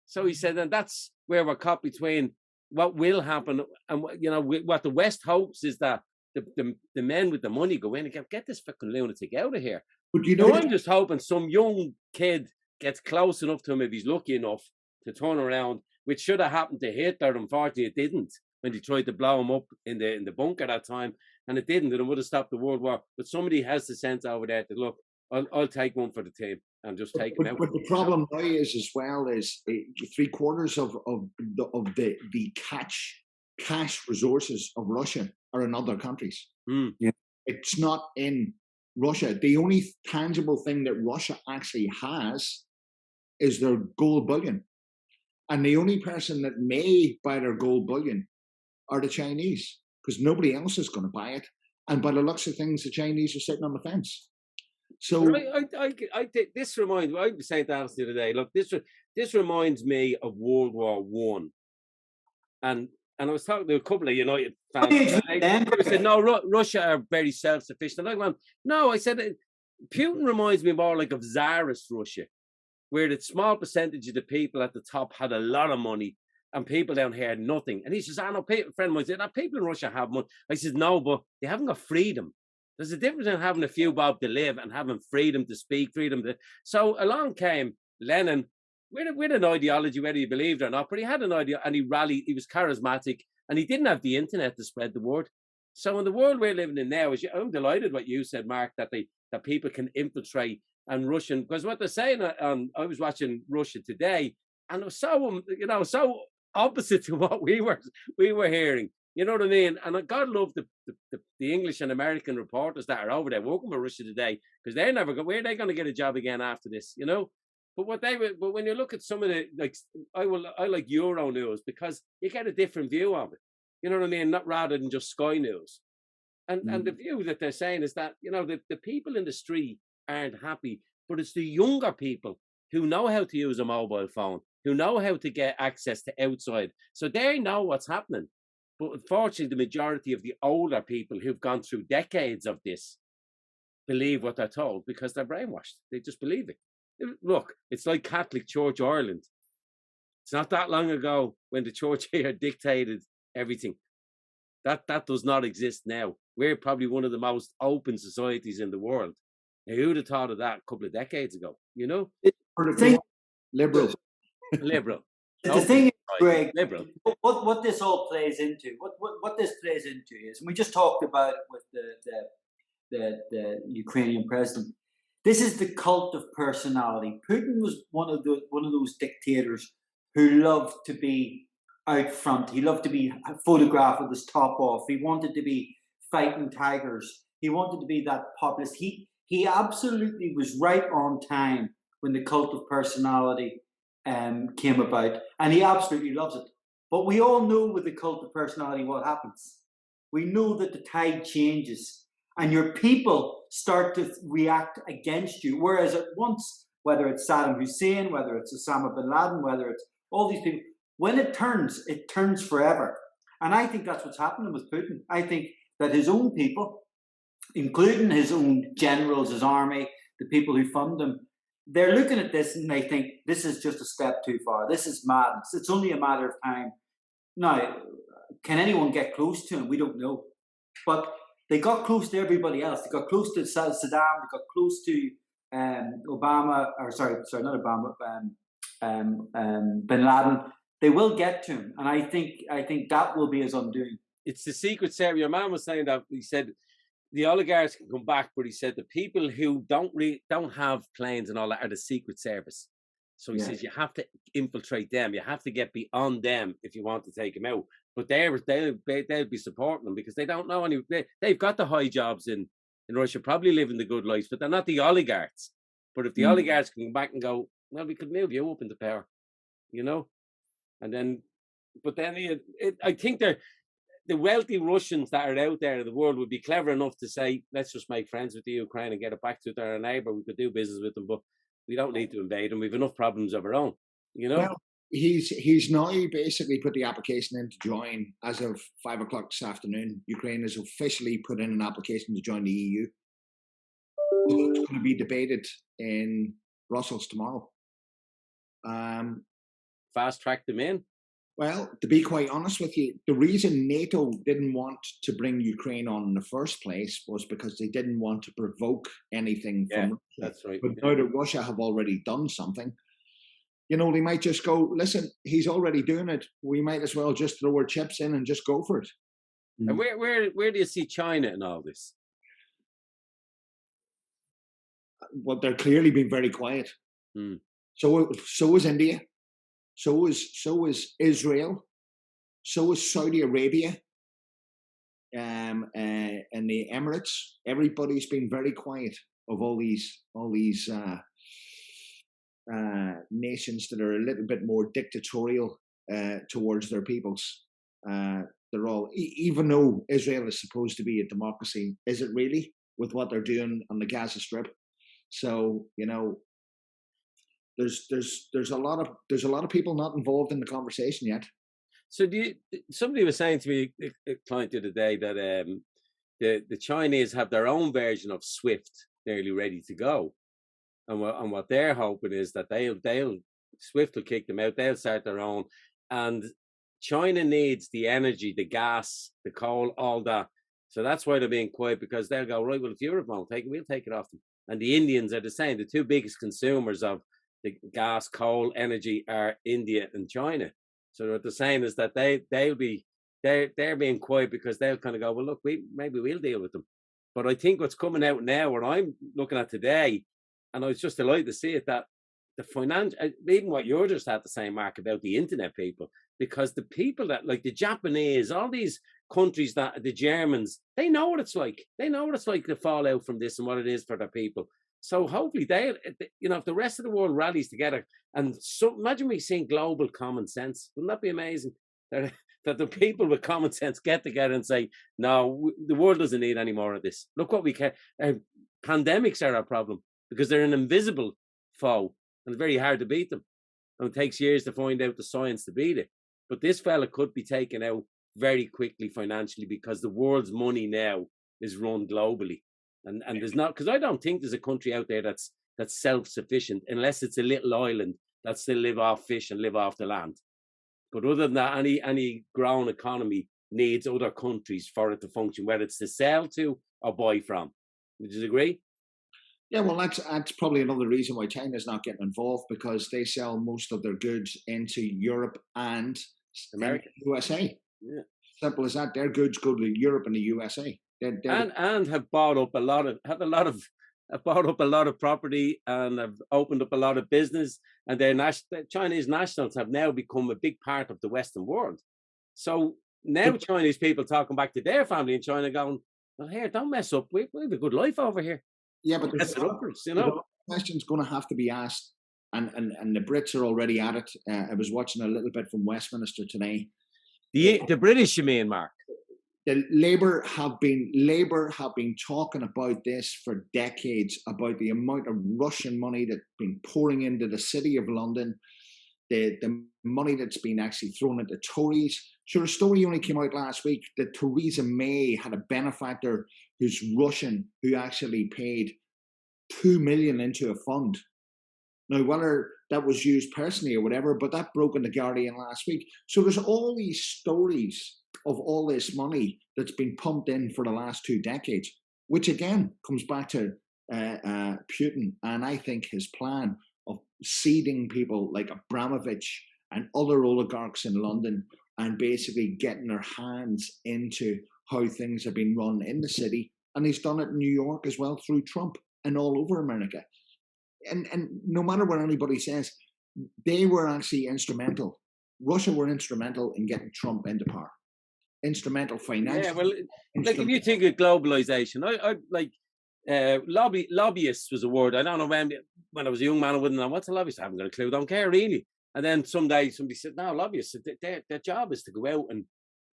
So he said, and that's where we're caught between what will happen and what the West hopes is that the men with the money go in and get this fucking lunatic out of here. But I'm just hoping some young kid gets close enough to him if he's lucky enough to turn around, which should have happened to Hitler. Unfortunately, it didn't. When they tried to blow him up in the bunker that time, and it didn't, and it would have stopped the World War. But somebody has the sense over there to look, I'll take one for the team and just take him out. But the problem now is as well is 3/4 of the cash resources of Russia are in other countries. Yeah. It's not in Russia. The only tangible thing that Russia actually has is their gold bullion, and the only person that may buy their gold bullion are the Chinese, because nobody else is going to buy it. And by the looks of things, the Chinese are sitting on the fence. So I think this reminds me, I was saying to Alice the other day, look, this reminds me of World War One. And I was talking to a couple of United fans. They said, no, Russia are very self-sufficient. And I went, no, I said, Putin reminds me more like of Tsarist Russia, where the small percentage of the people at the top had a lot of money and people down here had nothing. And he says, I know, a friend of mine said, people in Russia have money. I said, no, but they haven't got freedom. There's a difference in having a few bob to live and having freedom to speak, freedom to. So along came Lenin with an ideology, whether you believed or not, but he had an idea and he rallied. He was charismatic, and he didn't have the internet to spread the word. So in the world we're living in now, I'm delighted what you said, Mark, that people can infiltrate and Russian, because what they're saying I was watching Russia today, and it was so so opposite to what we were hearing. You know what I mean? And God love the English and American reporters that are over there working with Russia today, because they're never going. Where are they going to get a job again after this? You know. But but when you look at some of the I like Euro News because you get a different view of it. You know what I mean? Not rather than just Sky News. And the view that they're saying is that the people in the street aren't happy, but it's the younger people who know how to use a mobile phone, who know how to get access to outside, so they know what's happening. But unfortunately, the majority of the older people who've gone through decades of this believe what they're told because they're brainwashed. They just believe it. Look, it's like Catholic Church Ireland. It's not that long ago when the church here dictated everything. That does not exist now. We're probably one of the most open societies in the world. Now, who'd have thought of that a couple of decades ago? You know, Liberal. The thing is, Greg, liberal. What this all plays into, what this plays into is, and we just talked about it with the Ukrainian president. This is the cult of personality. Putin was one of those dictators who loved to be out front. He loved to be photographed with his top off. He wanted to be fighting tigers. He wanted to be that populist. He absolutely was right on time when the cult of personality came about, and he absolutely loves it. But we all know with the cult of personality what happens. We know that the tide changes, and your people start to react against you. Whereas at once, whether it's Saddam Hussein, whether it's Osama bin Laden, whether it's all these people, when it turns forever. And I think that's what's happening with Putin. I think that his own people, including his own generals, his army, the people who fund him, they're looking at this and they think this is just a step too far. This is madness. It's only a matter of time. Now, can anyone get close to him? We don't know. But they got close to everybody else. They got close to Saddam. They got close to Obama, or sorry, not Obama, bin Laden. They will get to him, and I think that will be his undoing. It's the Secret Service. Your man was saying that. He said the oligarchs can come back, but he said the people who don't have planes and all that are the Secret Service. So he says you have to infiltrate them. You have to get beyond them if you want to take them out. But they'll be supporting them because they don't know any. They've got the high jobs in Russia, probably living the good lives, but they're not the oligarchs. But if the oligarchs can come back and go, well, we could move you up into power, you know, and then, but then I think the wealthy Russians that are out there in the world would be clever enough to say, let's just make friends with the Ukraine and get it back to their neighbour. We could do business with them, but we don't need to invade them. We've enough problems of our own, you know. Well, he's now basically put the application in to join as of 5 o'clock this afternoon. Ukraine has officially put in an application to join the EU. It's going to be debated in Brussels tomorrow. Fast track them in. Well, to be quite honest with you, the reason NATO didn't want to bring Ukraine on in the first place was because they didn't want to provoke anything from Russia. That's right. But now that Russia have already done something, you know, they might just go, listen, he's already doing it. We might as well just throw our chips in and just go for it. And where do you see China in all this? Well, they're clearly being very quiet. So is India. So is Israel. So is Saudi Arabia. And the Emirates. Everybody's been very quiet of all these nations that are a little bit more dictatorial towards their peoples. They're all, even though Israel is supposed to be a democracy, is it really with what they're doing on the Gaza Strip? So, you know, there's a lot of people not involved in the conversation yet. So somebody was saying to me, a client the other day, that the Chinese have their own version of SWIFT nearly ready to go, and what they're hoping is that they'll SWIFT will kick them out. They'll start their own, and China needs the energy, the gas, the coal, all that So that's why they're being quiet, because they'll go, right, well, if Europe won't take it, we'll take it off them. And the Indians are the same. The two biggest consumers of the gas, coal, energy are India and China. So what they're saying is that they're being quiet because they'll kind of go, well, look, maybe we'll deal with them. But I think what's coming out now, what I'm looking at today, and I was just delighted to see it, that the financial, even what you're just had to say, Mark, about the internet people, because the people that, like the Japanese, all these countries, that the Germans, they know what it's like. They know what it's like to fall out from this and what it is for their people. So hopefully they, if the rest of the world rallies together, and so imagine we seeing global common sense. Wouldn't that be amazing? That the people with common sense get together and say, no, the world doesn't need any more of this. Look what we can. Pandemics are our problem because they're an invisible foe and it's very hard to beat them. And it takes years to find out the science to beat it. But this fella could be taken out very quickly financially because the world's money now is run globally. And there's not, because I don't think there's a country out there that's self-sufficient unless it's a little island that still live off fish and live off the land. But other than that, any grown economy needs other countries for it to function, whether it's to sell to or buy from. Would you agree? Yeah, well, that's probably another reason why China's not getting involved, because they sell most of their goods into Europe and America, USA. Yeah, simple as that. Their goods go to Europe and the USA. And have bought up a lot of property and have opened up a lot of business, and their Chinese nationals have now become a big part of the Western world. So now Chinese people talking back to their family in China going, well, here, don't mess up. We have a good life over here. Yeah, but the question's going to have to be asked, and the Brits are already at it. I was watching a little bit from Westminster today. The British, you mean, Mark? The Labour have been talking about this for decades, about the amount of Russian money that's been pouring into the city of London, the money that's been actually thrown at the Tories. Sure, a story only came out last week that Theresa May had a benefactor who's Russian who actually paid $2 million into a fund. Now, whether that was used personally or whatever, but that broke in The Guardian last week. So there's all these stories of all this money that's been pumped in for the last 2 decades, which again comes back to Putin, and I think his plan of seeding people like Abramovich and other oligarchs in London and basically getting their hands into how things have been run in the city. And he's done it in New York as well through Trump and all over America. And no matter what anybody says, they were actually instrumental. Russia were instrumental in getting Trump into power. Instrumental financially. Yeah, well, like if you think of globalization, I like lobbyists was a word. I don't know when I was a young man, I wouldn't know what's a lobbyist. I haven't got a clue. Don't care really. And then someday somebody said, no, lobbyists, their job is to go out and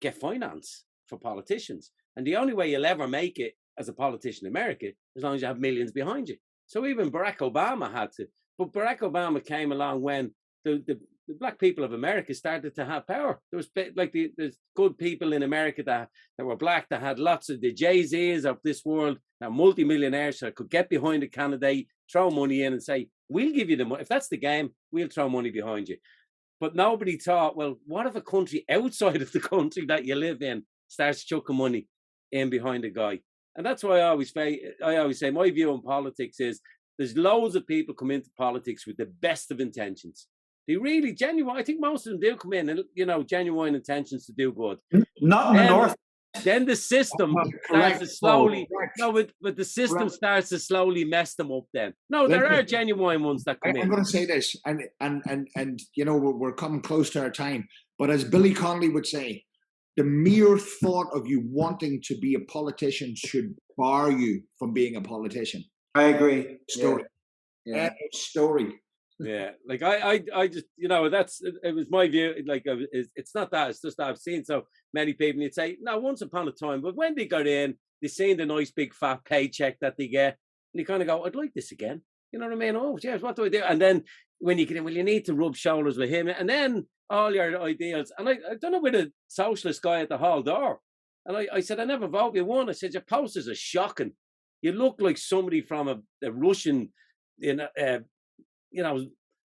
get finance for politicians. And the only way you'll ever make it as a politician in America, as long as you have millions behind you. So even Barack Obama had to. But Barack Obama came along when the black people of America started to have power. There was like there's good people in America that were black, that had lots of the Jay-Z's of this world, that multimillionaires that could get behind a candidate, throw money in and say, we'll give you the money. If that's the game, we'll throw money behind you. But nobody thought, well, what if a country outside of the country that you live in starts chucking money in behind a guy? And that's why I always say my view on politics is there's loads of people come into politics with the best of intentions. They really genuine. I think most of them do come in and genuine intentions to do good. Not in the north. Then the system starts to slowly. No, but the system starts to slowly mess them up. Then there are genuine ones that come in. I'm going to say this, and we're coming close to our time. But as Billy Connolly would say, the mere thought of you wanting to be a politician should bar you from being a politician. I agree. Story. Yeah. Story. Yeah, like I just it was my view. Like it's not that, it's just that I've seen so many people. And you'd say, no, once upon a time, but when they got in, they seen the nice big fat paycheck that they get, and you kind of go, I'd like this again. You know what I mean? Oh, yes, what do I do? And then when you get in, well, you need to rub shoulders with him, and then all your ideals. And I don't know, with a socialist guy at the hall door, and I said, I never vote you one. I said, your posters are shocking. You look like somebody from a Russian,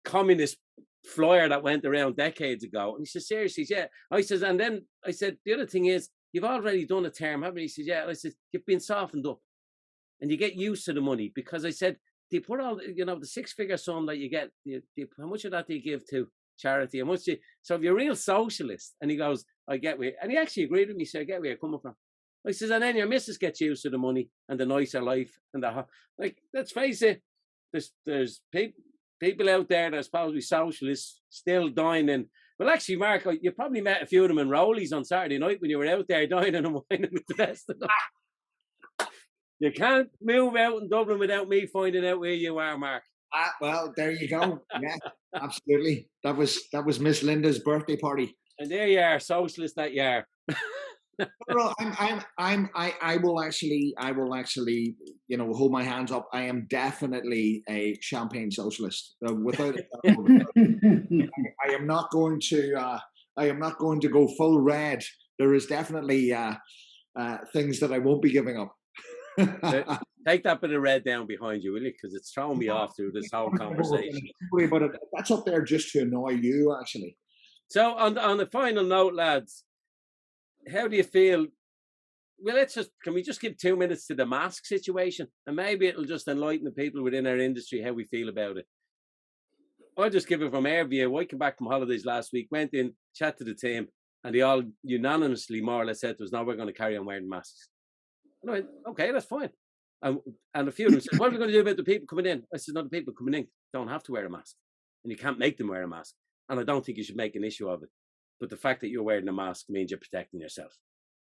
communist flyer that went around decades ago. And he said, seriously, yeah. I said, and then I said, the other thing is, you've already done a term, haven't you? He says, yeah. I said, you've been softened up and you get used to the money, because I said, do you put all, the 6-figure sum that you get, how much of that do you give to charity? How much do you, so if you're a real socialist, and he goes, I get where, and he actually agreed with me, so I get where you're coming from. I says, and then your missus gets used to the money and the nicer life and like, let's face it, there's people out there that are supposed to be socialists still dining. Well, actually, Mark, you probably met a few of them in Rollies on Saturday night when you were out there dining and whining with the rest of them. You can't move out in Dublin without me finding out where you are, Mark. Well, there you go. Yeah, absolutely. That was Miss Linda's birthday party. And there you are, socialist that you are. No, I will actually, hold my hands up. I am definitely a champagne socialist, without a doubt. I am not going to go full red. There is definitely things that I won't be giving up. Take that bit of red down behind you, will you? Because it's throwing me off through this whole conversation. But that's up there just to annoy you, actually. So on the final note, lads, how do you feel? Well, can we just give 2 minutes to the mask situation, and maybe it'll just enlighten the people within our industry how we feel about it. I'll just give it from our view. I came back from holidays last week, went in, chat to the team, and they all unanimously more or less said to us, no, we're going to carry on wearing masks. And I went, okay, that's fine. And a few of them said, what are we going to do about the people coming in? I said, no, the people coming in don't have to wear a mask, and you can't make them wear a mask. And I don't think you should make an issue of it. But the fact that you're wearing a mask means you're protecting yourself.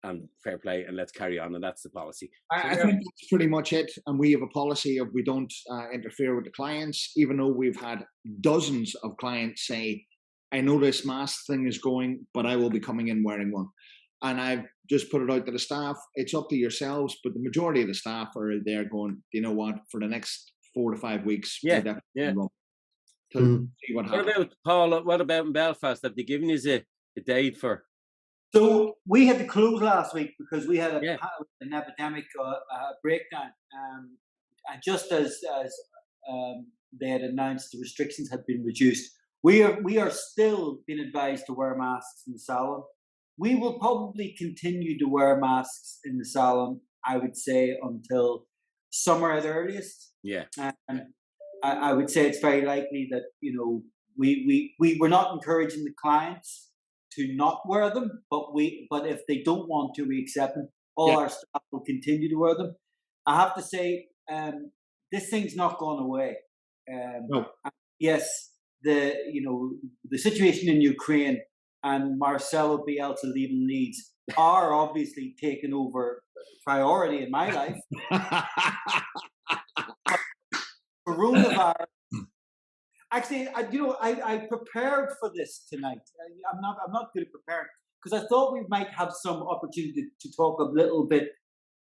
And fair play, and let's carry on. And that's the policy. I think that's pretty much it. And we have a policy of we don't interfere with the clients, even though we've had dozens of clients say, I know this mask thing is going, but I will be coming in wearing one. And I've just put it out to the staff. It's up to yourselves, but the majority of the staff are there going, you know what, for the next 4 to 5 weeks, yeah. To see what happens. What about, Paul, what about in Belfast? Have they given you a date for? So we had to close last week because we had an epidemic breakdown. And just as they had announced the restrictions had been reduced, we are still being advised to wear masks in the salon. We will probably continue to wear masks in the salon, I would say, until summer at earliest. Yeah. And I would say it's very likely that, we're not encouraging the clients to not wear them, but if they don't want to, we accept them. All our staff will continue to wear them. I have to say, this thing's not gone away. No. Yes, the situation in Ukraine and Marcelo Bielsa leaving Leeds are obviously taking over priority in my life. Coronavirus. Actually, I prepared for this tonight. I'm not good at preparing because I thought we might have some opportunity to talk a little bit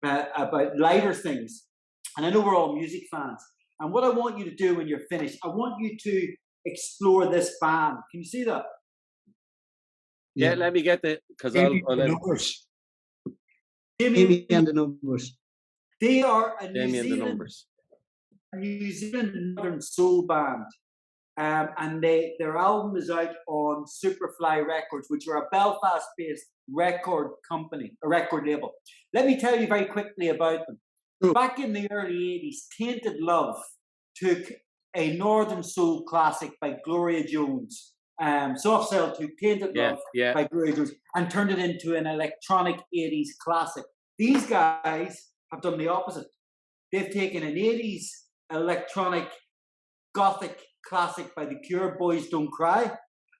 about lighter things. And I know we're all music fans. And what I want you to do when you're finished, I want you to explore this band. Can you see that? Yeah, let me get the because I'll numbers. Amy and the Numbers. They are a New Zealand Northern Soul band. And their album is out on Superfly Records, which are a Belfast-based record company, a record label. Let me tell you very quickly about them. Back in the early 80s, Tainted Love took a Northern Soul classic by Gloria Jones. Soft Cell took Tainted Love by Gloria Jones and turned it into an electronic 80s classic. These guys have done the opposite. They've taken an 80s electronic gothic classic by The Cure, Boys Don't Cry,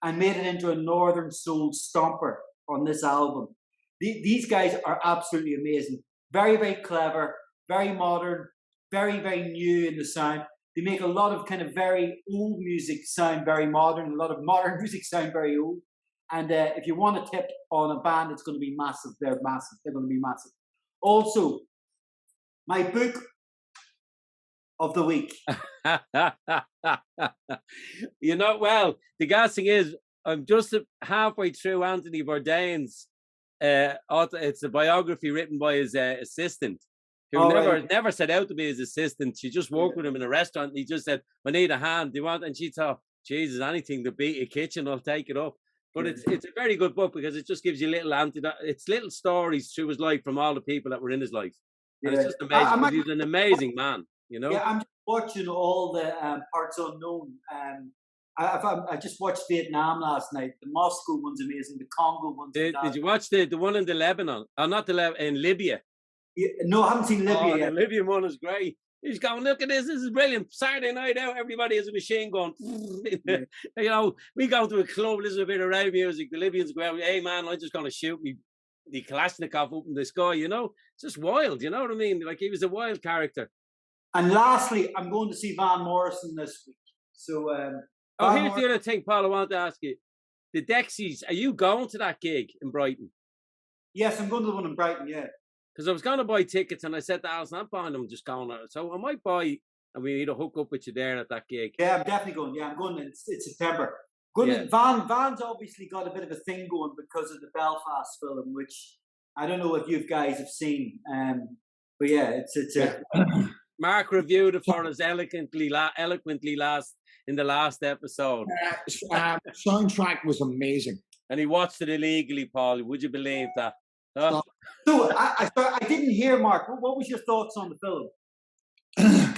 and made it into a Northern Soul stomper on this album. These guys are absolutely amazing. Very, very clever, very modern, very, very new in the sound. They make a lot of kind of very old music sound very modern, a lot of modern music sound very old. And if you want a tip on a band, it's going to be massive. They're massive. They're going to be massive. Also, my book of the week. Well, the gas thing is, I'm just halfway through Anthony Bourdain's. It's a biography written by his assistant, who never set out to be his assistant. She just worked with him in a restaurant. And he just said, "I need a hand. Do you want?" And she thought, "Jesus, anything to beat a kitchen, I'll take it up." But it's a very good book because it just gives you it's little stories through his life from all the people that were in his life. And it's just amazing because he's an amazing man, you know? Yeah, I'm just watching all the Parts Unknown. I just watched Vietnam last night. The Moscow one's amazing. The Congo one's Did you watch the one in the Lebanon? Not in Libya. Yeah, no, I haven't seen Libya yet. The Libyan one is great. He's going, look at this is brilliant. Saturday night out, everybody has a machine gun. You know, we go to a club, listen to a bit of rave music. The Libyans go out, hey man, I'm just going to shoot me the Kalashnikov up in the sky, you know? It's just wild, you know what I mean? Like, he was a wild character. And lastly, I'm going to see Van Morrison this week. So, here's the other thing, Paul, I want to ask you. The Dexies, are you going to that gig in Brighton? Yes, I'm going to the one in Brighton, yeah. Because I was going to buy tickets and I said to Alison, I'm buying them, just going. So I might buy, and we need to hook up with you there at that gig. Yeah, I'm definitely going. Yeah, I'm going in September. Van's obviously got a bit of a thing going because of the Belfast film, which I don't know if you guys have seen. But yeah, it's Mark reviewed it for us eloquently in the last episode. Soundtrack was amazing. And he watched it illegally, Paul. Would you believe that? Huh? So I didn't hear, Mark. What was your thoughts on the film?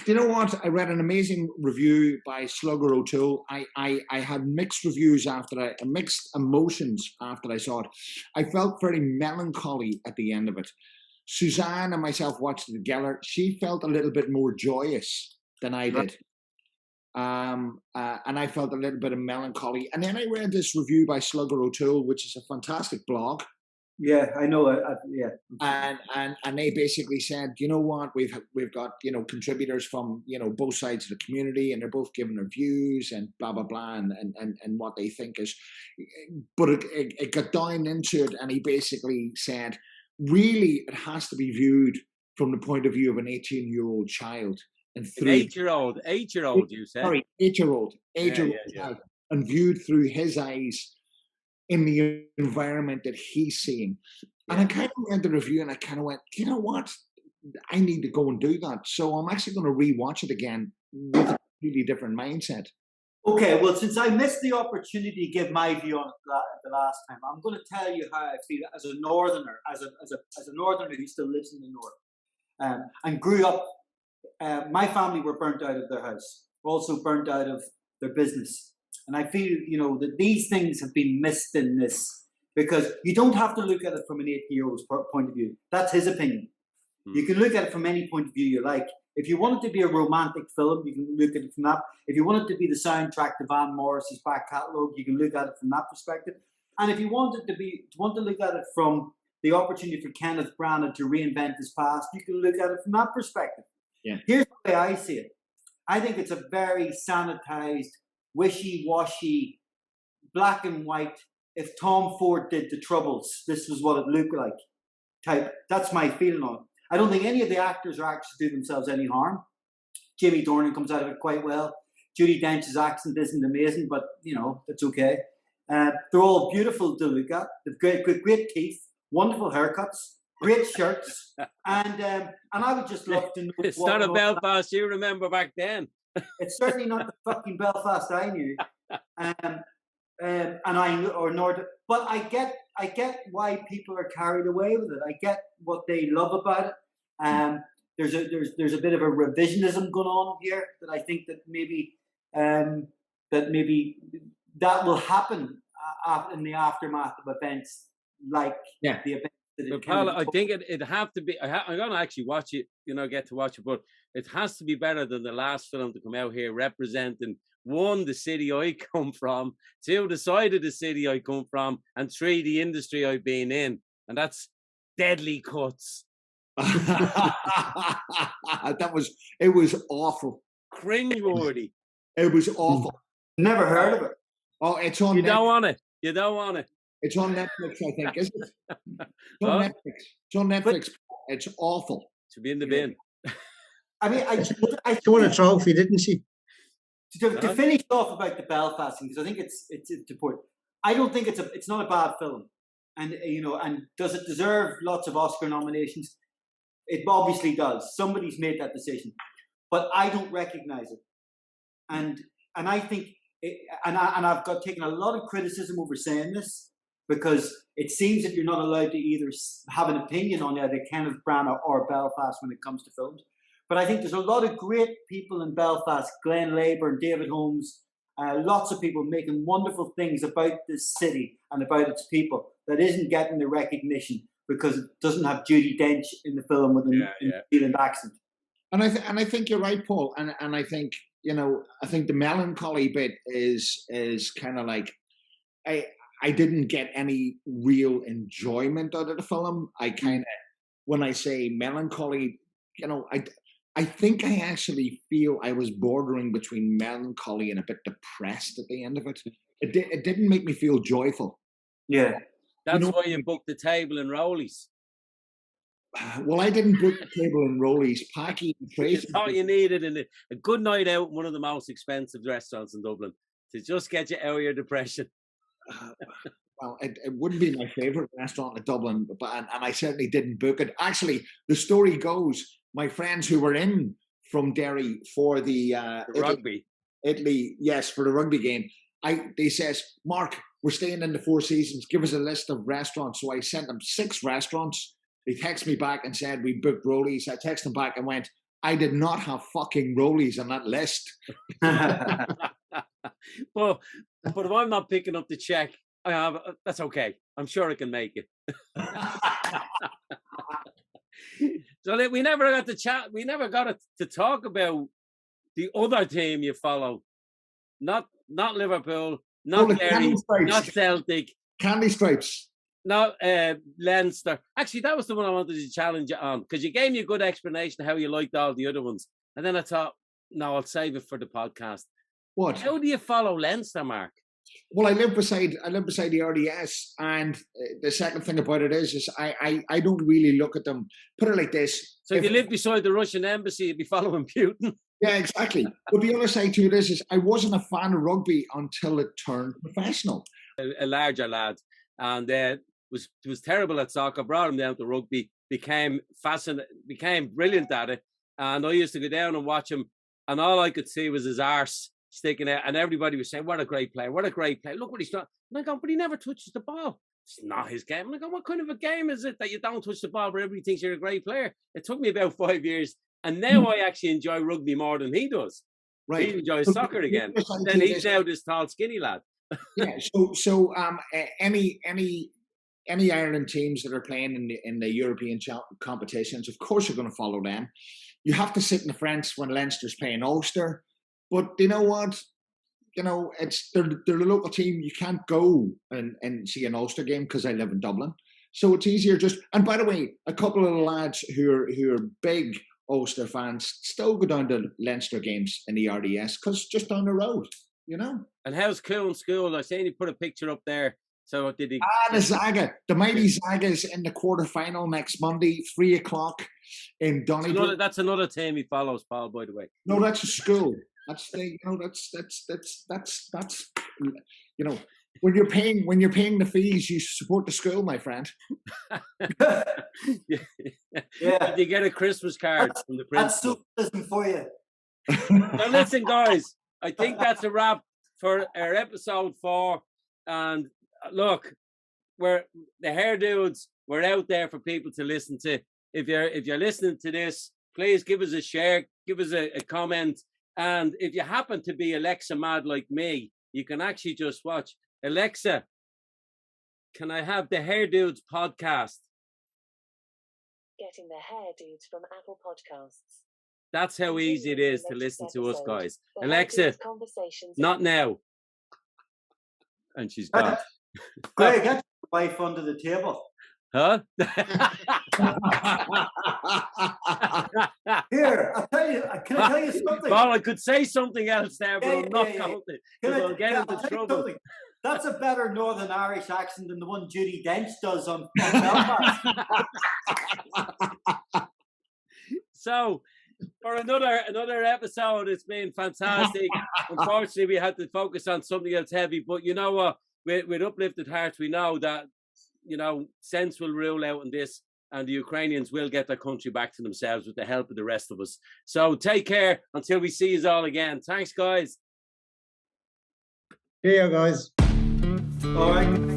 You know what? I read an amazing review by Slugger O'Toole. I had mixed reviews mixed emotions after I saw it. I felt very melancholy at the end of it. Suzanne and myself watched it together. She felt a little bit more joyous than I did. And I felt a little bit of melancholy. And then I read this review by Slugger O'Toole, which is a fantastic blog. Yeah, I know. Yeah, and they basically said, you know what, we've got contributors from both sides of the community, and they're both giving their views and blah blah blah and what they think is, but it got down into it, and he basically said, really, it has to be viewed from the point of view of an 18-year-old child, and an 8-year-old, you said. Sorry, 8-year-old child, and viewed through his eyes, in the environment that he's seeing. And I kind of read the review and I kind of went, you know what? I need to go and do that. So I'm actually going to rewatch it again with a completely different mindset. Okay, well, since I missed the opportunity to give my view on it the last time, I'm going to tell you how I feel as a northerner, as a northerner who still lives in the north, and grew up. My family were burnt out of their house, also burnt out of their business. And I feel, that these things have been missed in this, because you don't have to look at it from an 8-year-old's point of view. That's his opinion. You can look at it from any point of view you like. If you want it to be a romantic film, you can look at it from that. If you want it to be the soundtrack to Van Morrison's back catalogue, you can look at it from that perspective. And if you want to look at it from the opportunity for Kenneth Branagh to reinvent his past, you can look at it from that perspective. Yeah. Here's the way I see it. I think it's a very sanitized, wishy-washy, black and white, if Tom Ford did The Troubles, this was what it looked like type. That's my feeling on it. I don't think any of the actors or actresses do themselves any harm. Jimmy Dornan comes out of it quite well. Judi Dench's accent isn't amazing, but, it's okay. They're all beautiful to look at. They've great teeth, wonderful haircuts, great shirts, and I would just love to know. It's not a Belfast you remember back then. It's certainly not the fucking Belfast I knew, but I get why people are carried away with it. I get what they love about it. There's a bit of a revisionism going on here that I think that maybe that will happen in the aftermath of events like the events. But Paul, I think it have to be. I'm going to actually watch it. Get to watch it, but it has to be better than the last film to come out here, representing 1, the city I come from, 2, the side of the city I come from, and 3, the industry I've been in, and that's Deadly Cuts. It was awful, cringeworthy. It was awful. Never heard of it. Oh, it's on. You don't want it. You don't want it. It's on Netflix, I think, isn't it? It's on Netflix. It's on Netflix. It's awful. To be in the bin. I mean, she won a trophy, didn't she? To finish off about the Belfast thing, because I think it's important. I don't think it's not a bad film, and and does it deserve lots of Oscar nominations? It obviously does. Somebody's made that decision, but I don't recognize it, and I think and I've got taken a lot of criticism over saying this, because it seems that you're not allowed to either have an opinion on either Kenneth Branagh or Belfast when it comes to films. But I think there's a lot of great people in Belfast, Glenn Labour, David Holmes, lots of people making wonderful things about this city and about its people that isn't getting the recognition because it doesn't have Judi Dench in the film with a New Zealand accent. And I think you're right, Paul. And I think, I think the melancholy bit is kind of like, I didn't get any real enjoyment out of the film. I kind of, when I say melancholy, I think I actually feel I was bordering between melancholy and a bit depressed at the end of it. It didn't make me feel joyful. Yeah. That's why you booked the table in Rowley's. Well, I didn't book the table in Rowley's. Packy and Tracy. You thought you needed a good night out in one of the most expensive restaurants in Dublin to just get you out of your depression. Well, it wouldn't be my favourite restaurant in Dublin, and I certainly didn't book it. Actually, the story goes, my friends who were in from Derry for the rugby, Italy, yes, for the rugby game, they says, Mark, we're staying in the Four Seasons. Give us a list of restaurants. So I sent them 6 restaurants. They texted me back and said we booked Rowley's. I texted them back and went, I did not have fucking Rowley's on that list. But if I'm not picking up the check, that's okay. I'm sure I can make it. So we never got to chat. We never got to talk about the other team you follow. Not Liverpool, not Derry, not Celtic. Candy Stripes. Not Leinster. Actually, that was the one I wanted to challenge you on, because you gave me a good explanation of how you liked all the other ones. And then I thought, no, I'll save it for the podcast. What? How do you follow Leinster, Mark? Well, I live beside the RDS, and the second thing about it is I don't really look at them. Put it like this: so if you live beside the Russian embassy, you'd be following Putin. Yeah, exactly. But the other side to it is I wasn't a fan of rugby until it turned professional. A larger lad, and was terrible at soccer. Brought him down to rugby. Became fascinated. Became brilliant at it. And I used to go down and watch him, and all I could see was his arse sticking out, and everybody was saying, what a great player, what a great player, look what he's done. And I go, but he never touches the ball. It's not his game. And I go, what kind of a game is it that you don't touch the ball but everybody thinks you're a great player? It took me about 5 years, and now I actually enjoy rugby more than he does. Right. He enjoys soccer again. Then he's now this tall, skinny lad. Yeah, so any Ireland teams that are playing in the European competitions, of course you're going to follow them. You have to sit in the France when Leinster's playing Ulster. But you know what? It's they're the local team. You can't go and see an Ulster game because I live in Dublin. So it's easier just. And by the way, a couple of the lads who are big Ulster fans still go down to Leinster games in the RDS because just down the road, And how's Cool in school? I seen you put a picture up there. So did he? The Zaga, the mighty Zaga's in the quarterfinal next Monday, 3:00 in Donegal. That's another team he follows, Paul. By the way, no, that's a school. That's when you're paying the fees, you support the school, my friend. Yeah. You get a Christmas card from the principal. That's socialism for you. Now listen, guys, I think that's a wrap for our episode 4. And look, we're the TheHairDudes. We're out there for people to listen to. If you're listening to this, please give us a share, give us a comment. And if you happen to be Alexa mad like me, you can actually just watch. Alexa, can I have the TheHairDudes podcast? Getting the TheHairDudes from Apple Podcasts. That's how easy it is to listen to us, guys. Alexa, not now. And she's gone. Greg, get your wife under the table. Huh? Here, can I tell you something? Well, I could say something else there, but I'm not going to. I'll get into trouble. That's a better Northern Irish accent than the one Judi Dench does on Belfast. So, for another episode, it's been fantastic. Unfortunately, we had to focus on something else heavy, but you know what? With uplifted hearts, we know that sense will rule out in this, and the Ukrainians will get their country back to themselves with the help of the rest of us. So take care until we see you all again. Thanks, guys. See you guys. All right.